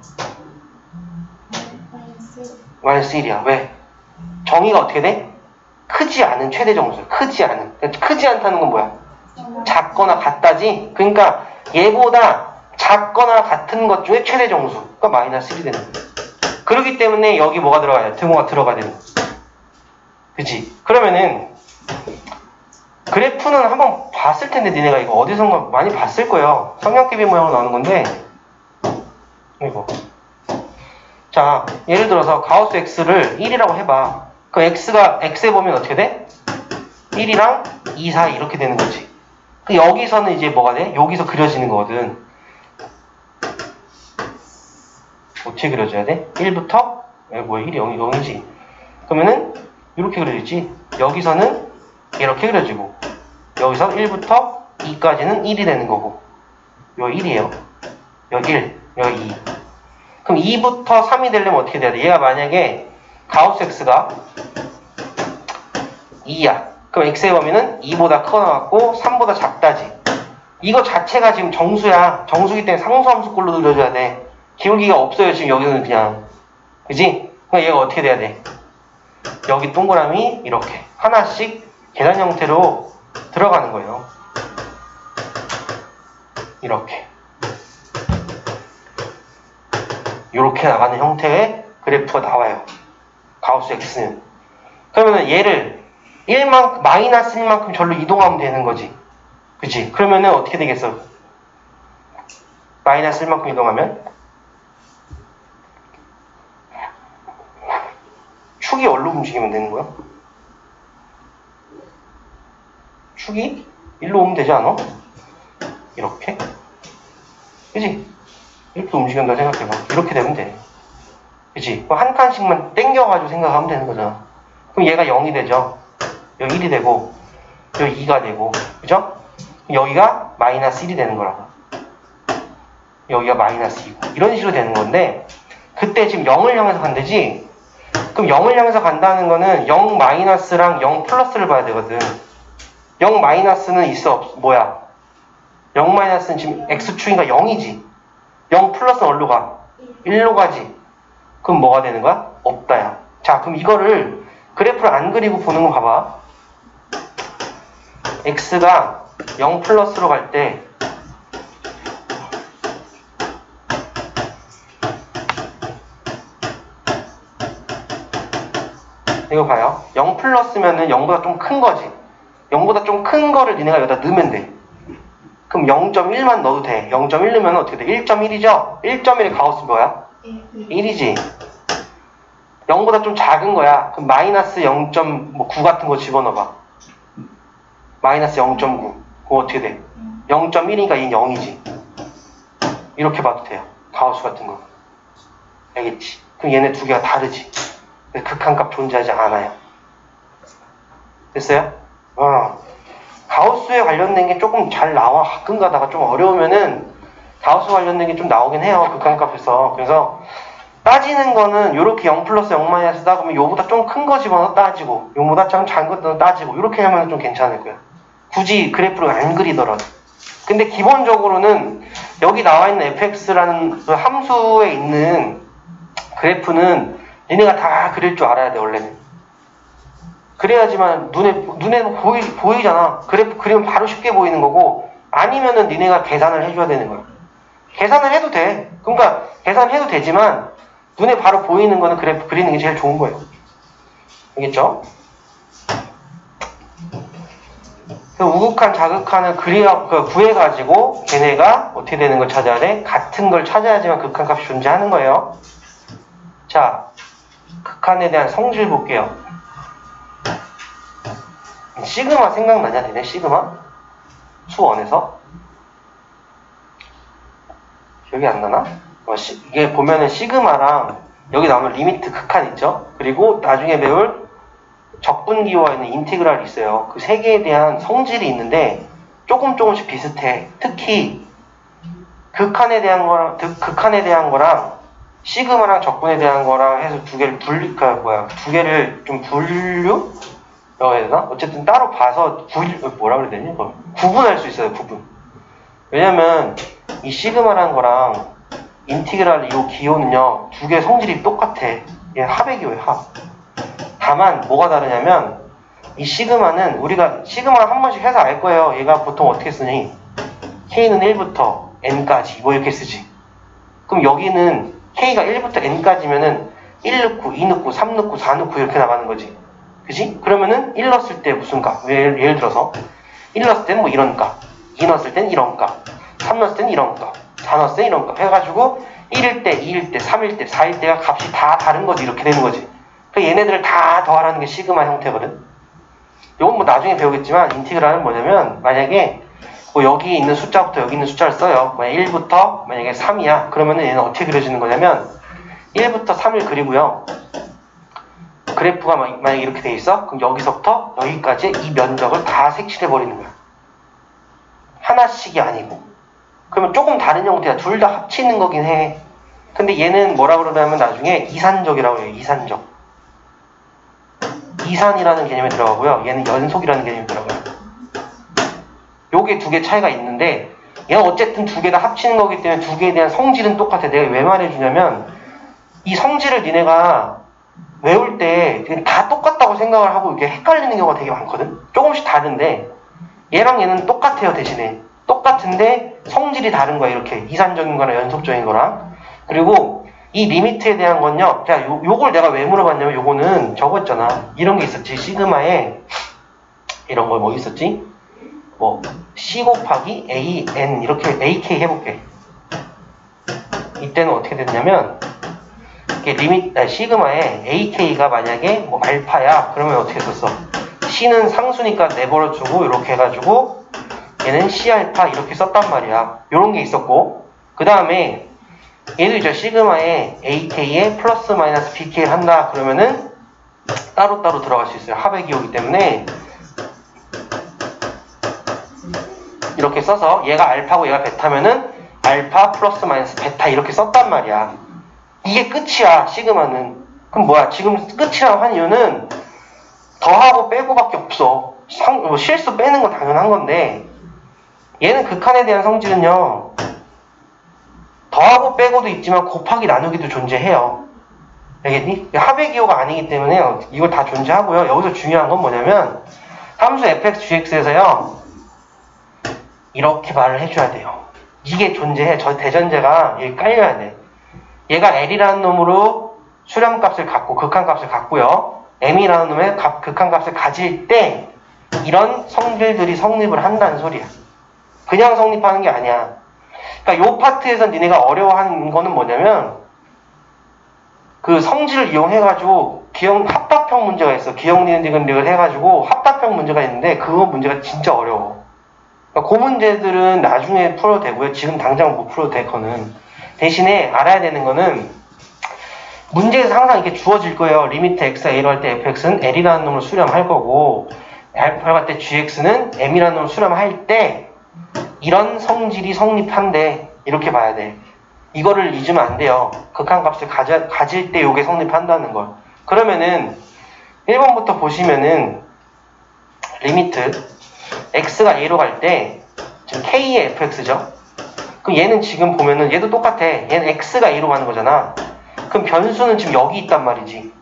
마이너스 1이야. 왜? 정의가 어떻게 돼? 크지 않은 최대 정수. 크지 않은. 크지 않다는 건 뭐야? 작거나 같다지? 그러니까 얘보다 작거나 같은 것 중에 최대 정수가 마이너스 1이 되는 거야. 그렇기 때문에 여기 뭐가 들어가야 돼? 등호가 들어가야 되는 거야. 그치? 그러면은 그래프는 한번 봤을 텐데 니네가 이거 어디선가 많이 봤을 거예요. 삼각대비 모양으로 나오는 건데 이거. 자, 예를 들어서 가우스 x를 1이라고 해봐. 그럼 x의 범위는 어떻게 돼? 1이랑 2 사이 이렇게 되는 거지. 여기서는 이제 뭐가 돼? 여기서 그려지는 거거든. 어떻게 그려줘야 돼? 1부터 뭐야 1이 0이지. 그러면은 이렇게 그려지지. 여기서는 이렇게 그려지고 여기서 1부터 2까지는 1이 되는 거고 여기 1이에요. 여기 1, 여기 2. 그럼 2부터 3이 되려면 어떻게 돼야 돼? 얘가 만약에 가우스 x가 2야. 그럼 x의 범위는 2보다 크거나 같고 3보다 작다지. 이거 자체가 지금 정수야. 정수기 때문에 상수함수꼴로 그려줘야 돼. 기울기가 없어요. 지금 여기는 그냥. 그지? 그럼 얘가 어떻게 돼야 돼? 여기 동그라미 이렇게 하나씩 계단 형태로 들어가는 거예요. 이렇게. 이렇게 나가는 형태의 그래프가 나와요. 가우스 x는. 그러면은 얘를 마이너스 1만큼 절로 이동하면 되는 거지. 그치? 그러면은 어떻게 되겠어? 마이너스 1만큼 이동하면 축이 어디로 움직이면 되는 거야? 축이 일로 오면 되지 않아? 이렇게? 그치? 이렇게 움직인다 생각해봐. 이렇게 되면 돼. 그치? 한 칸씩만 땡겨가지고 생각하면 되는 거잖아. 그럼 얘가 0이 되죠? 여기 1이 되고 여기 2가 되고 그죠? 여기가 마이너스 1이 되는 거라고. 여기가 마이너스 2고 이런 식으로 되는 건데 그때 지금 0을 향해서 간대지? 그럼 0을 향해서 간다는 거는 0 마이너스랑 0 플러스를 봐야 되거든. 0 마이너스는 있어 뭐야? 0 마이너스는 지금 x축이니까 0이지. 0 플러스는 어디로 가? 1로 가지. 그럼 뭐가 되는 거야? 없다야. 자, 그럼 이거를 그래프를 안 그리고 보는 거 봐봐. x가 0 플러스로 갈 때 이거 봐요. 0 플러스면은 0보다 좀 큰 거지. 0보다 좀 큰 거를 니네가 여기다 넣으면 돼. 그럼 0.1만 넣어도 돼. 0.1 넣으면 어떻게 돼? 1.1이죠? 1.1의 가우스 뭐야? 1이지. 0보다 좀 작은 거야. 그럼 마이너스 0.9 같은 거 집어넣어봐. 마이너스 0.9. 그거 어떻게 돼? 0.1이니까 얘는 0이지. 이렇게 봐도 돼요. 가우스 같은 거. 알겠지? 그럼 얘네 두 개가 다르지. 극한값 존재하지 않아요. 됐어요? 가우스에 관련된 게 조금 잘 나와. 가끔 가다가 좀 어려우면은 가우스 관련된 게 좀 나오긴 해요. 극한값에서. 그래서 따지는 거는 요렇게 0 플러스 0 마이너스다 그러면 요보다 좀 큰 거 집어넣어 따지고 요보다 좀 작은 것도 따지고 이렇게 하면 좀 괜찮을 거야. 굳이 그래프를 안 그리더라도. 근데 기본적으로는 여기 나와 있는 fx라는 그 함수에 있는 그래프는 얘네가 다 그릴 줄 알아야 돼 원래는. 그래야지만 눈에 보이잖아. 그리면 바로 쉽게 보이는 거고, 아니면은 니네가 계산을 해줘야 되는 거야. 계산을 해도 돼. 그러니까 계산해도 되지만 눈에 바로 보이는 거는 그래프 그리는 게 제일 좋은 거예요. 알겠죠? 그 우극한 자극한을 구해가지고 걔네가 어떻게 되는 걸 찾아야 돼? 같은 걸 찾아야지만 극한값이 존재하는 거예요. 자, 극한에 대한 성질 볼게요. 시그마 생각나냐, 되네? 시그마? 수원에서? 기억이 안 나나? 이게 보면은 시그마랑 여기 나오는 리미트 극한 있죠? 그리고 나중에 배울 적분기호가 있는 인티그랄이 있어요. 그 세 개에 대한 성질이 있는데 조금씩 비슷해. 특히 극한에 대한 거랑 시그마랑 적분에 대한 거랑 해서 두 개를 두 개를 좀 분류? 라고 해야 되나? 어쨌든 따로 봐서 뭐라 그래야 되니? 구분할 수 있어요, 구분. 왜냐면 이 시그마라는 거랑 인티그랄 이 기호는요, 두 개의 성질이 똑같아. 얘 합의 기호예요, 합. 다만 뭐가 다르냐면 이 시그마는 우리가 시그마 한 번씩 해서 알 거예요. 얘가 보통 어떻게 쓰니? K는 1부터 N까지 뭐 이렇게 쓰지. 그럼 여기는 K가 1부터 N까지면은 1 넣고 2 넣고 3 넣고 4 넣고 이렇게 나가는 거지. 그지? 그러면은 1 넣었을 때 무슨 값? 예를 들어서 1 넣었을 때는 뭐 이런 값, 2 넣었을 때는 이런 값, 3 넣었을 때는 이런 값, 4 넣었을 때는 이런 값 해가지고 1일 때, 2일 때, 3일 때, 4일 때가 값이 다 다른 거지. 이렇게 되는 거지. 그래서 얘네들을 다 더하라는 게 시그마 형태거든. 이건 뭐 나중에 배우겠지만 인티그랄은 뭐냐면 만약에 뭐 여기 있는 숫자부터 여기 있는 숫자를 써요. 만약 1부터 만약에 3이야. 그러면은 얘는 어떻게 그려지는 거냐면 1부터 3을 그리고요. 그래프가 만약에 이렇게 돼 있어? 그럼 여기서부터 여기까지 이 면적을 다 색칠해 버리는 거야. 하나씩이 아니고. 그러면 조금 다른 형태야. 둘 다 합치는 거긴 해. 근데 얘는 뭐라 그러냐면 나중에 이산적이라고 해요. 이산적. 이산이라는 개념이 들어가고요. 얘는 연속이라는 개념이 들어가요. 요게 두 개 차이가 있는데 얘는 어쨌든 두 개 다 합치는 거기 때문에 두 개에 대한 성질은 똑같아. 내가 왜 말해주냐면 이 성질을 니네가 외울 때 다 똑같다고 생각을 하고 이렇게 헷갈리는 경우가 되게 많거든. 조금씩 다른데 얘랑 얘는 똑같아요. 대신에 똑같은데 성질이 다른 거야. 이렇게 이산적인 거랑 연속적인 거랑. 그리고 이 리미트에 대한 건요. 자, 요걸 내가 왜 물어봤냐면 요거는 저거 있잖아. 이런 게 있었지. 시그마에 이런 거 뭐 있었지? 뭐 C 곱하기 A, N 이렇게 AK 해볼게. 이때는 어떻게 됐냐면 이게 시그마에 AK가 만약에 뭐 알파야. 그러면 어떻게 썼어? C는 상수니까 내버려두고 이렇게 해가지고 얘는 C알파 이렇게 썼단 말이야. 요런 게 있었고 그 다음에 얘도 이제 시그마에 AK에 플러스 마이너스 BK를 한다. 그러면은 따로따로 들어갈 수 있어요. 합의 기호이기 때문에 이렇게 써서 얘가 알파고 얘가 베타면은 알파 플러스 마이너스 베타 이렇게 썼단 말이야. 이게 끝이야. 시그마는. 그럼 뭐야? 지금 끝이라고 한 이유는 더하고 빼고밖에 없어. 뭐 실수 빼는 건 당연한 건데 얘는 극한에 대한 성질은요. 더하고 빼고도 있지만 곱하기 나누기도 존재해요. 알겠니? 합의 기호가 아니기 때문에 이걸 다 존재하고요. 여기서 중요한 건 뭐냐면 함수 fx, gx에서요. 이렇게 말을 해줘야 돼요. 이게 존재해. 저 대전제가 여기 깔려야 돼. 얘가 L이라는 놈으로 수렴값을 갖고 극한값을 갖고요. M이라는 놈의 극한값을 가질 때 이런 성질들이 성립을 한다는 소리야. 그냥 성립하는 게 아니야. 그러니까 요 파트에서 니네가 어려워하는 거는 뭐냐면 그 성질을 이용해가지고 합답형 문제가 있어. 기억, 니은, 디귿을 해가지고 합답형 문제가 있는데 그거 문제가 진짜 어려워. 그러니까 그 문제들은 나중에 풀어도 되고요. 지금 당장 못 풀어도 돼. 그거는. 대신에 알아야 되는 거는 문제에서 항상 이렇게 주어질 거예요. 리미트 x가 a로 할 때 fx는 l이라는 놈을 수렴할 거고 al파로 할 때 gx는 m이라는 놈을 수렴할 때 이런 성질이 성립한대. 이렇게 봐야 돼. 이거를 잊으면 안 돼요. 극한값을 가질 때 이게 성립한다는 걸. 그러면은 1번부터 보시면은 리미트 x가 a로 갈 때 지금 k의 fx죠. 그럼 얘는 지금 보면은 얘도 똑같아. 얘는 x가 a로 가는 거잖아. 그럼 변수는 지금 여기 있단 말이지.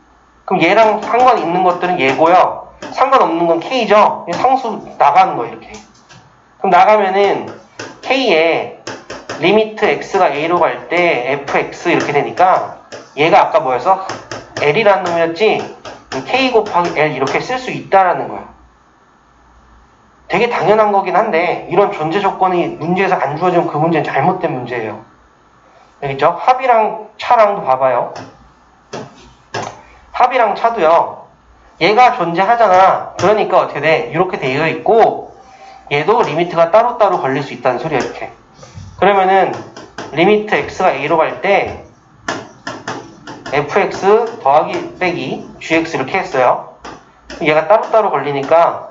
그럼 얘랑 상관 있는 것들은 얘고요. 상관없는 건 K죠? 상수 나가는 거 이렇게. 그럼 나가면은 K에 리미트 X가 A로 갈 때 fx 이렇게 되니까 얘가 아까 뭐였어? L이라는 놈이었지? K 곱하기 L 이렇게 쓸 수 있다라는 거야. 되게 당연한 거긴 한데 이런 존재 조건이 문제에서 안 주어지면 그 문제는 잘못된 문제예요. 알겠죠? 합이랑 차랑도 봐봐요. 합이랑 차도요. 얘가 존재하잖아. 그러니까 어떻게 돼? 이렇게 되어 있고 얘도 리미트가 따로따로 걸릴 수 있다는 소리야 이렇게. 그러면은 리미트 x가 a로 갈 때 fx 더하기 빼기 gx 이렇게 했어요. 얘가 따로따로 걸리니까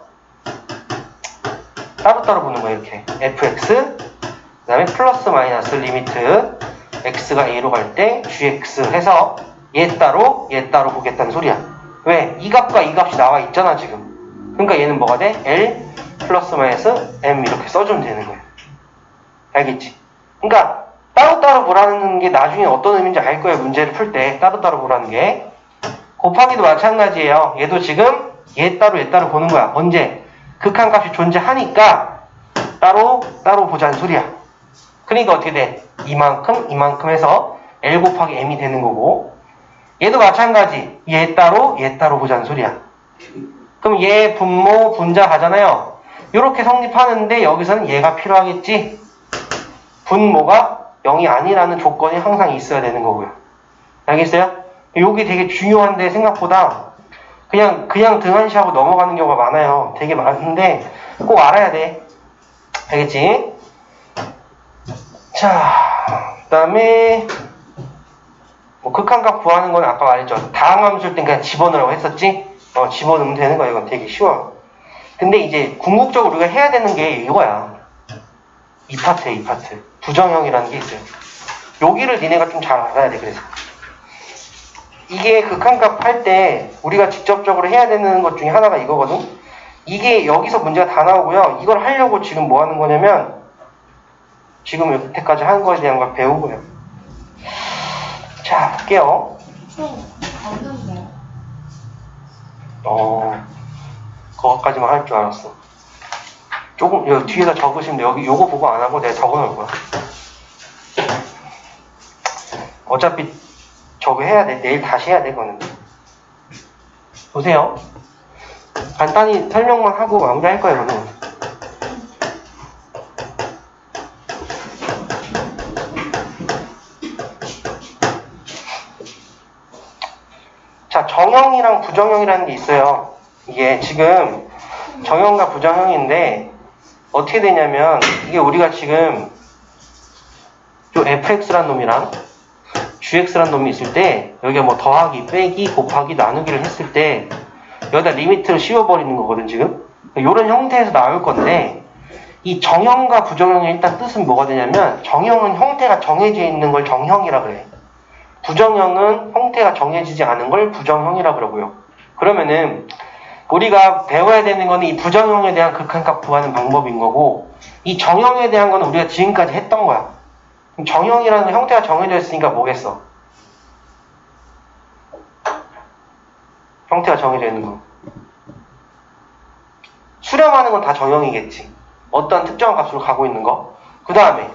따로따로 보는 거예요 이렇게. fx 그 다음에 플러스 마이너스 리미트 x가 a로 갈 때 gx 해서 얘 따로 보겠다는 소리야. 왜? 이 값과 이 값이 나와 있잖아 지금. 그러니까 얘는 뭐가 돼? L 플러스 마이너스 M 이렇게 써주면 되는 거야. 알겠지? 그러니까 따로따로 보라는 게 나중에 어떤 의미인지 알 거예요. 문제를 풀 때 따로따로 보라는 게. 곱하기도 마찬가지예요. 얘도 지금 얘 따로 보는 거야. 언제? 극한값이 존재하니까 따로 보자는 소리야. 그러니까 어떻게 돼? 이만큼 해서 L 곱하기 M이 되는 거고 얘도 마찬가지. 얘 따로 보자는 소리야. 그럼 얘 분모 분자 가잖아요. 이렇게 성립하는데 여기서는 얘가 필요하겠지. 분모가 0이 아니라는 조건이 항상 있어야 되는 거고요. 알겠어요? 여기 되게 중요한데 생각보다 그냥 등한시하고 넘어가는 경우가 많아요. 되게 많은데 꼭 알아야 돼. 알겠지? 자, 그 다음에 뭐 극한값 구하는 건 아까 말했죠. 다항함수일 땐 그냥 집어넣으라고 했었지? 집어넣으면 되는 거야. 이건 되게 쉬워. 근데 이제 궁극적으로 우리가 해야 되는 게 이거야. 이 파트야, 이 파트. 부정형이라는 게 있어요. 여기를 니네가 좀 잘 알아야 돼, 그래서. 이게 극한값 할 때 우리가 직접적으로 해야 되는 것 중에 하나가 이거거든? 이게 여기서 문제가 다 나오고요. 이걸 하려고 지금 뭐 하는 거냐면, 지금 여태까지 한 거에 대한 걸 배우고요. 자, 볼게요. 없는데요. 그거까지만 할 줄 알았어. 조금, 여기 뒤에다 적으시면 돼. 여기 요거 보고 안 하고 내가 적어 놓을 거야. 어차피 저거 해야 돼. 내일 다시 해야 돼, 그거는. 보세요. 간단히 설명만 하고 마무리 할 거예요, 저는. 자, 정형이랑 부정형이라는 게 있어요. 이게 지금 정형과 부정형인데 어떻게 되냐면 이게 우리가 지금 요 fx란 놈이랑 gx란 놈이 있을 때 여기가 뭐 더하기, 빼기, 곱하기, 나누기를 했을 때 여기다 리미트를 씌워버리는 거거든 지금. 이런 형태에서 나올 건데 이 정형과 부정형의 일단 뜻은 뭐가 되냐면 정형은 형태가 정해져 있는 걸 정형이라 그래. 부정형은 형태가 정해지지 않은 걸 부정형이라 그러고요. 그러면은 우리가 배워야 되는 거는 이 부정형에 대한 극한값 구하는 방법인 거고 이 정형에 대한 거는 우리가 지금까지 했던 거야. 정형이라는 건 형태가 정해져 있으니까 뭐겠어? 형태가 정해져 있는 거. 수렴하는 건 다 정형이겠지. 어떠한 특정한 값으로 가고 있는 거. 그 다음에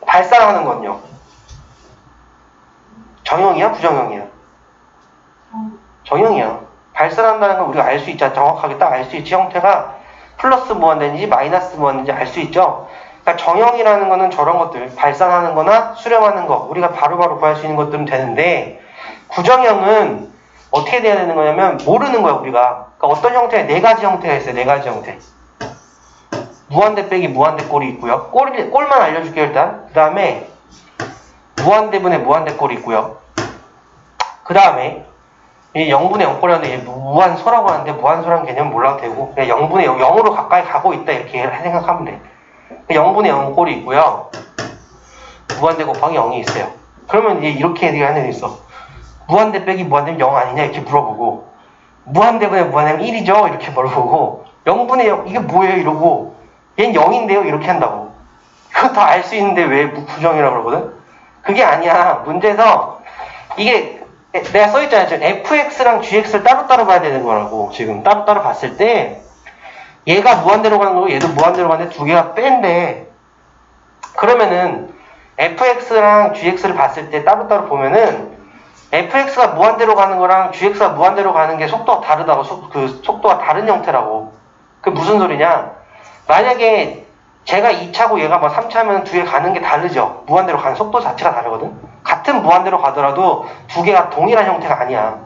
발산하는 건요. 정형이야? 부정형이야? 정형이야. 발산한다는 건 우리가 알 수 있잖아. 정확하게 딱 알 수 있지. 형태가 플러스 무한대인지 마이너스 무한대인지 알 수 있죠. 그러니까 정형이라는 거는 저런 것들, 발산하는 거나 수렴하는 거, 우리가 바로바로 구할 수 있는 것들은 되는데 부정형은 어떻게 돼야 되는 거냐면 모르는 거야 우리가. 그러니까 어떤 형태에 네 가지 형태가 있어요. 네 가지 형태. 무한대 빼기 무한대 꼴이 있고요. 꼴만 알려줄게요 일단. 그 다음에 무한대분의 무한대 꼴이 있고요. 그 다음에 이 0분의 0꼴이라는데 무한소라고 하는데 무한소라는 개념 몰라도 되고 그냥 0분의 0으로 가까이 가고 있다 이렇게 생각하면 돼. 0분의 0 꼴이 있고요. 무한대 곱하기 0이 있어요. 그러면 이제 이렇게 하는 애 있어. 무한대 빼기 무한대면 0 아니냐 이렇게 물어보고 무한대분의 무한대면 1이죠 이렇게 물어보고 0분의 0 이게 뭐예요 이러고 얘는 0인데요 이렇게 한다고. 그거 다 알 수 있는데 왜 부정이라고 그러거든? 그게 아니야. 문제에서 이게 내가 써있잖아요. 지금 fx랑 gx를 따로따로 봐야 되는 거라고. 지금 따로따로 봤을 때 얘가 무한대로 가는 거고 얘도 무한대로 가는데 두 개가 뺀데, 그러면은 fx랑 gx를 봤을 때 따로따로 보면은 fx가 무한대로 가는 거랑 gx가 무한대로 가는 게 속도가 다르다고. 그 속도가 다른 형태라고. 그 무슨 소리냐? 만약에 제가 2차고 얘가 뭐 3차면 두 개 가는 게 다르죠. 무한대로 가는 속도 자체가 다르거든. 같은 무한대로 가더라도 두 개가 동일한 형태가 아니야.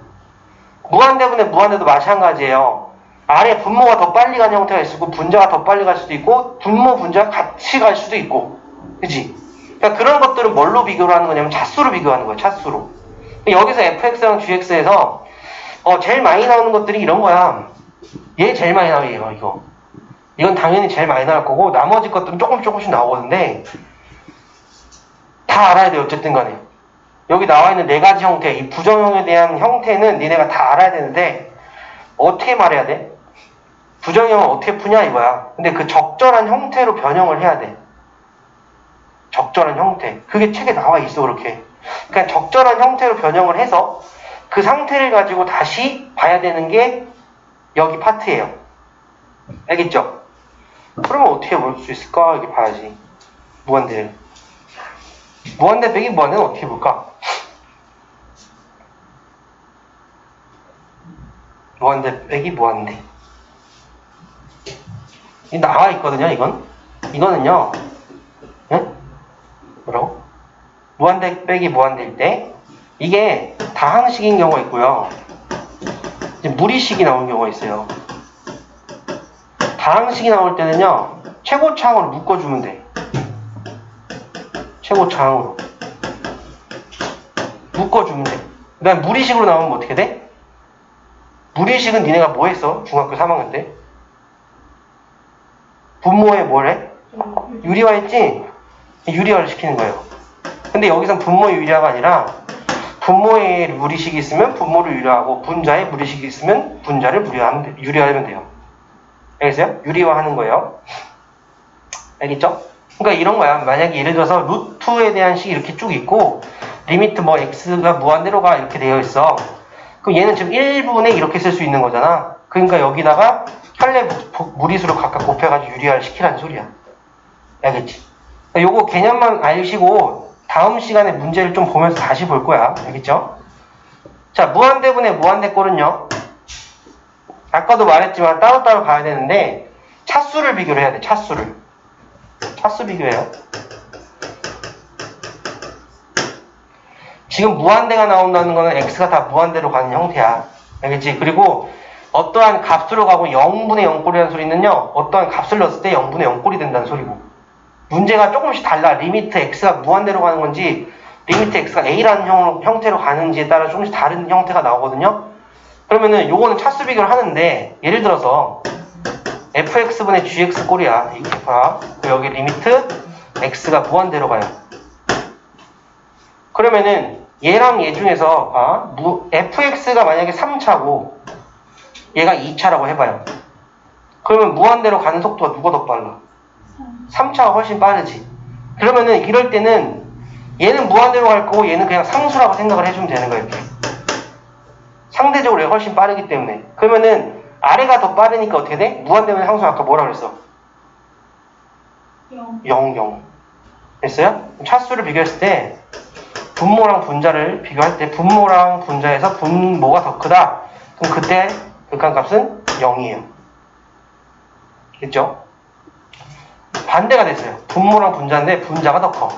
무한대분의 무한대도 마찬가지예요. 아래 분모가 더 빨리 가는 형태가 있고 분자가 더 빨리 갈 수도 있고 분모 분자가 같이 갈 수도 있고, 그치? 그러니까 그런 것들은 뭘로 비교를 하는 거냐면 차수로 비교하는 거야. 차수로. 여기서 fx랑 gx에서 제일 많이 나오는 것들이 이런 거야. 얘 제일 많이 나와요. 이거. 이건 당연히 제일 많이 나올 거고 나머지 것들은 조금씩 나오거든요. 다 알아야 돼요. 어쨌든 간에. 여기 나와 있는 네 가지 형태, 이 부정형에 대한 형태는 니네가 다 알아야 되는데 어떻게 말해야 돼? 부정형을 어떻게 푸냐 이거야. 근데 그 적절한 형태로 변형을 해야 돼. 적절한 형태. 그게 책에 나와 있어. 그렇게. 그러니까 적절한 형태로 변형을 해서 그 상태를 가지고 다시 봐야 되는 게 여기 파트예요. 알겠죠? 그러면 어떻게 볼 수 있을까? 이렇게 봐야지. 무한대. 무한대 빼기 무한대는 어떻게 볼까? 무한대 빼기 무한대. 이 나와 있거든요, 이거는요. 응? 뭐라고? 무한대 빼기 무한대일 때, 이게 다항식인 경우가 있고요. 이제 무리식이 나오는 경우가 있어요. 다항식이 나올 때는요, 최고차항으로 묶어주면 돼. 최고차항으로. 묶어주면 돼. 그 다음에 무리식으로 나오면 어떻게 돼? 무리식은 니네가 뭐 했어? 중학교 3학년 때? 분모에 뭘 해? 유리화했지? 유리화를 시키는 거예요. 근데 여기선 분모 유리화가 아니라 분모에 무리식이 있으면 분모를 유리화하고 분자에 무리식이 있으면 분자를 유리화하면 돼요. 알겠어요? 유리화하는 거예요. 알겠죠? 그러니까 이런 거야. 만약에 예를 들어서 루트에 대한 식이 이렇게 쭉 있고 리미트 뭐 x가 무한대로 가 이렇게 되어 있어. 그럼 얘는 지금 1분에 이렇게 쓸 수 있는 거잖아. 그러니까 여기다가 혈내 무리수를 각각 곱해가지고 유리화를 시키라는 소리야. 알겠지? 요거 개념만 알시고 다음 시간에 문제를 좀 보면서 다시 볼 거야. 알겠죠? 자, 무한대분의 무한대꼴은요. 아까도 말했지만 따로따로 봐야 되는데 차수를 비교를 해야 돼. 차수를. 차수 비교해요. 지금 무한대가 나온다는 거는 x가 다 무한대로 가는 형태야. 알겠지? 그리고 어떠한 값으로 가고 0분의 0꼴이라는 소리는요. 어떠한 값을 넣었을 때 0분의 0꼴이 된다는 소리고. 문제가 조금씩 달라. 리미트 x가 무한대로 가는 건지 리미트 x가 a라는 형태로 가는지에 따라 조금씩 다른 형태가 나오거든요. 그러면은 요거는 차수 비교를 하는데 예를 들어서 fx분의 gx 꼴이야. 이렇게 봐. 여기 리미트 x가 무한대로 가요. 그러면은 얘랑 얘 중에서 fx가 만약에 3차고 얘가 2차라고 해봐요. 그러면 무한대로 가는 속도가 누가 더 빨라? 3차가 훨씬 빠르지. 그러면은 이럴 때는 얘는 무한대로 갈 거고 얘는 그냥 상수라고 생각을 해주면 되는 거예요. 이렇게. 상대적으로 얘가 훨씬 빠르기 때문에. 그러면은 아래가 더 빠르니까 어떻게 돼? 무한대면 상수 아까 뭐라 그랬어? 0. 됐어요? 차수를 비교했을 때 분모랑 분자를 비교할 때 분모랑 분자에서 분모가 더 크다. 그럼 그때 극한값은 0이에요. 됐죠? 반대가 됐어요. 분모랑 분자인데 분자가 더 커.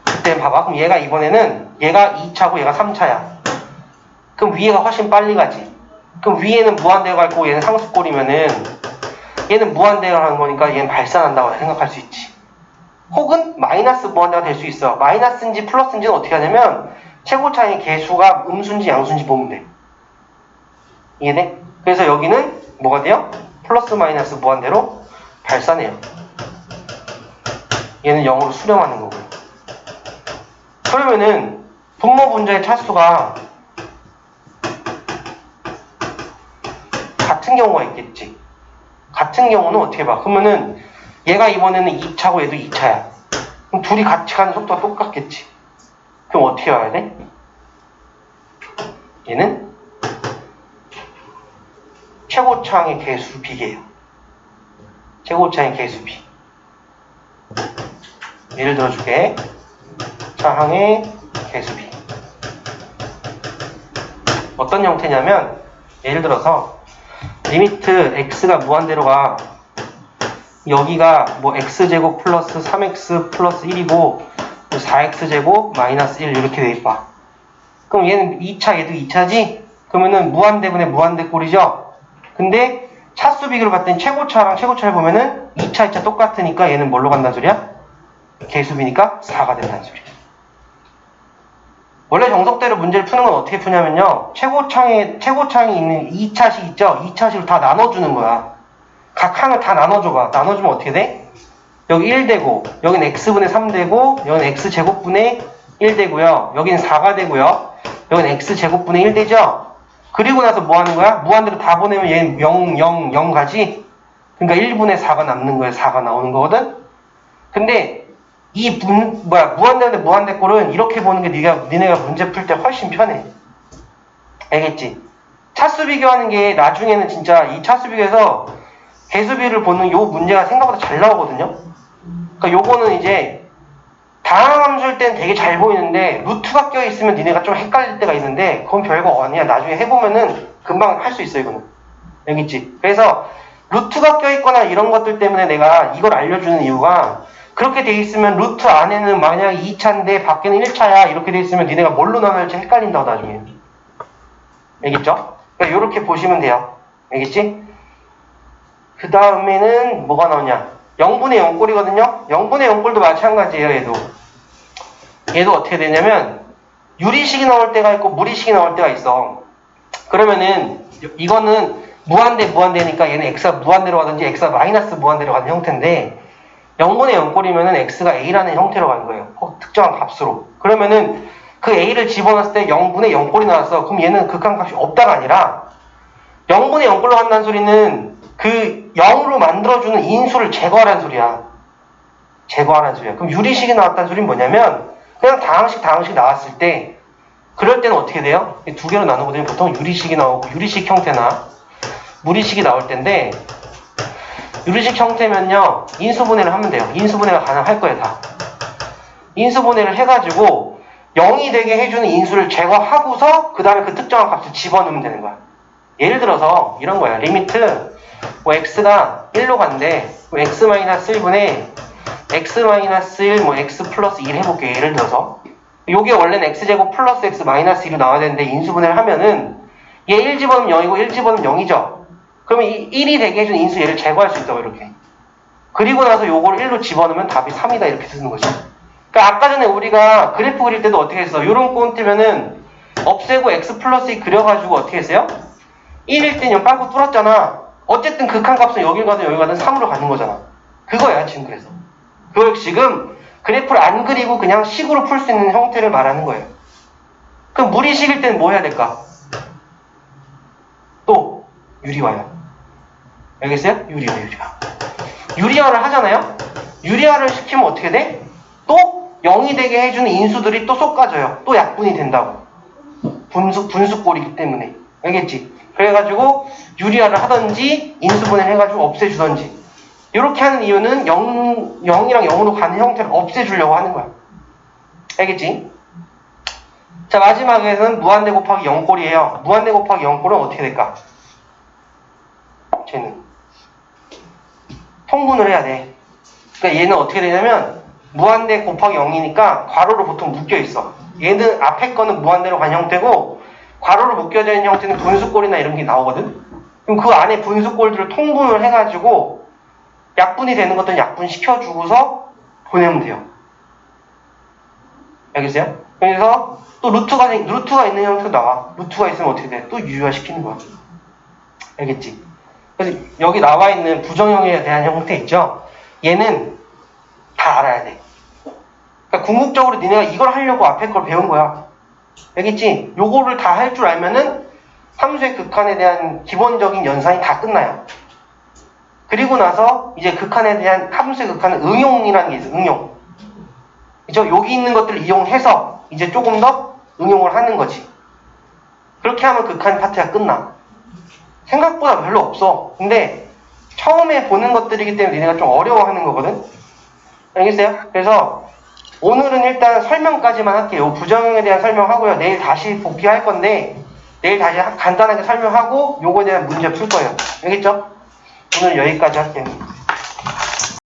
그때 봐봐. 그럼 얘가 이번에는 얘가 2차고 얘가 3차야. 그럼 위에가 훨씬 빨리 가지. 그럼 위에는 무한대로 갈 거고 얘는 상수꼴이면은 얘는 무한대로 하는 거니까 얘는 발산한다고 생각할 수 있지. 혹은 마이너스 무한대가 될 수 있어. 마이너스인지 플러스인지는 어떻게 하냐면 최고차의 개수가 음수인지 양수인지 보면 돼. 이해돼? 그래서 여기는 뭐가 돼요? 플러스 마이너스 무한대로 발산해요. 얘는 0으로 수렴하는 거고요. 그러면은 분모 분자의 차수가 같은 경우가 있겠지. 같은 경우는 어떻게 봐? 그러면은 얘가 이번에는 2차고 얘도 2차야. 그럼 둘이 같이 가는 속도가 똑같겠지. 그럼 어떻게 와야 돼? 얘는 최고차항의 개수 B예요. 최고차항의 개수 B. 예를 들어줄게. 차항의 개수 B. 어떤 형태냐면 예를 들어서 리미트 x가 무한대로 가. 여기가 뭐 x제곱 플러스 3x 플러스 1이고 4x제곱 마이너스 1 이렇게 돼 있봐. 그럼 얘는 2차, 얘도 2차지? 그러면은 무한대분의 무한대 꼴이죠? 근데 차수 비교를 봤더니 최고차랑 최고차를 보면은 2차, 2차 똑같으니까 얘는 뭘로 간다는 소리야? 개수비니까 4가 된다는 소리야. 원래 정석대로 문제를 푸는 건 어떻게 푸냐면요. 최고차항이 있는 2차식 있죠? 2차식을 다 나눠주는 거야. 각 항을 다 나눠줘봐. 나눠주면 어떻게 돼? 여기 1 되고, 여긴 x분의 3 되고, 여긴 x제곱분의 1 되고요. 여긴 4가 되고요. 여긴 x제곱분의 1 되죠? 그리고 나서 뭐 하는 거야? 무한대로 다 보내면 얘는 0, 0, 0 가지? 그러니까 1분의 4가 남는 거야. 4가 나오는 거거든? 근데 이 무한대분의 무한대 꼴은 이렇게 보는 게 니네가 문제 풀 때 훨씬 편해. 알겠지? 차수 비교하는 게 나중에는 진짜 이 차수 비교에서 개수비를 보는 요 문제가 생각보다 잘 나오거든요? 그러니까 요거는 이제 다항 함수일 땐 되게 잘 보이는데 루트가 껴있으면 니네가 좀 헷갈릴 때가 있는데 그건 별거 아니야. 나중에 해보면은 금방 할 수 있어 이거는. 알겠지? 그래서 루트가 껴있거나 이런 것들 때문에 내가 이걸 알려주는 이유가 그렇게 돼 있으면 루트 안에는 만약 2차인데 밖에는 1차야 이렇게 돼 있으면 니네가 뭘로 나눠야지 헷갈린다고 나중에. 알겠죠? 그러니까 요렇게 보시면 돼요. 알겠지? 그 다음에는 뭐가 나오냐? 0분의 0꼴이거든요? 0분의 0꼴도 마찬가지예요, 얘도. 얘도 어떻게 되냐면, 유리식이 나올 때가 있고, 무리식이 나올 때가 있어. 그러면은, 이거는 무한대니까 얘는 x가 무한대로 가든지 x가 마이너스 무한대로 가는 형태인데, 0분의 0꼴이면은 x가 a라는 형태로 가는 거예요. 특정한 값으로. 그러면은, 그 a를 집어넣었을 때 0분의 0꼴이 나왔어. 그럼 얘는 극한값이 없다가 아니라, 0분의 0꼴로 간다는 소리는, 그 0으로 만들어주는 인수를 제거하라는 소리야. 제거하라는 소리야. 그럼 유리식이 나왔다는 소리는 뭐냐면 그냥 다항식 나왔을 때 그럴 때는 어떻게 돼요? 두 개로 나누거든요. 보통 유리식이 나오고 유리식 형태나 무리식이 나올 텐데 유리식 형태면요. 인수분해를 하면 돼요. 인수분해가 가능할 거예요. 다. 인수분해를 해가지고 0이 되게 해주는 인수를 제거하고서 그 다음에 그 특정한 값을 집어넣으면 되는 거야. 예를 들어서 이런 거야. 리미트 뭐 x가 1로 간대. x-1분의 x-1 뭐 x 플러스 1 해볼게요. 예를 들어서 요게 원래는 x제곱 플러스 x 마이너스 1로 나와야 되는데 인수분해를 하면은 얘 1 집어넣으면 0이고 1 집어넣으면 0이죠. 그러면 이 1이 되게 해준 인수 얘를 제거할 수 있다고 이렇게. 그리고 나서 요거를 1로 집어넣으면 답이 3이다 이렇게 쓰는 거죠. 그러니까 아까 전에 우리가 그래프 그릴 때도 어떻게 했어? 요런 꼴뜨면은 없애고 x 플러스 2 그려가지고 어떻게 했어요? 1일 땐 0 빵꾸 뚫었잖아. 어쨌든 극한값은 여길 가든 여기 가든 3으로 가는 거잖아. 그거야 지금 그래서. 그걸 지금 그래프를 안 그리고 그냥 식으로 풀 수 있는 형태를 말하는 거예요. 그럼 무리식일 때는 뭐 해야 될까? 또 유리화야. 알겠어요? 유리화. 유리화를 하잖아요? 유리화를 시키면 어떻게 돼? 또 0이 되게 해주는 인수들이 또 쏟아져요. 또 약분이 된다고. 분수꼴이기 때문에. 알겠지? 그래가지고 유리화를 하든지 인수분해를 해가지고 없애주든지 이렇게 하는 이유는 0이랑 0으로 가는 형태를 없애주려고 하는 거야. 알겠지? 자, 마지막에는 무한대 곱하기 0꼴이에요. 무한대 곱하기 0꼴은 어떻게 될까? 쟤는 통분을 해야 돼. 그러니까 얘는 어떻게 되냐면 무한대 곱하기 0이니까 괄호로 보통 묶여있어. 얘는 앞에 거는 무한대로 간 형태고 괄호로 묶여져 있는 형태는 분수꼴이나 이런 게 나오거든? 그럼 그 안에 분수꼴들을 통분을 해가지고 약분이 되는 것들은 약분시켜주고서 보내면 돼요. 알겠어요? 그래서 또 루트가 있는 형태도 나와. 루트가 있으면 어떻게 돼? 또 유효화시키는 거야. 알겠지? 그래서 여기 나와 있는 부정형에 대한 형태 있죠? 얘는 다 알아야 돼. 그러니까 궁극적으로 니네가 이걸 하려고 앞에 걸 배운 거야. 알겠지? 요거를 다 할 줄 알면은 함수의 극한에 대한 기본적인 연산이 다 끝나요. 그리고 나서 이제 극한에 대한 함수의 극한은 응용이라는 게 있어요. 응용. 그죠? 여기 있는 것들을 이용해서 이제 조금 더 응용을 하는 거지. 그렇게 하면 극한 파트가 끝나. 생각보다 별로 없어. 근데 처음에 보는 것들이기 때문에 니네가 좀 어려워하는 거거든. 알겠어요? 그래서 오늘은 일단 설명까지만 할게요. 부정형에 대한 설명하고요. 내일 다시 복귀할 건데 내일 다시 간단하게 설명하고 요거에 대한 문제 풀 거예요. 알겠죠? 오늘 여기까지 할게요.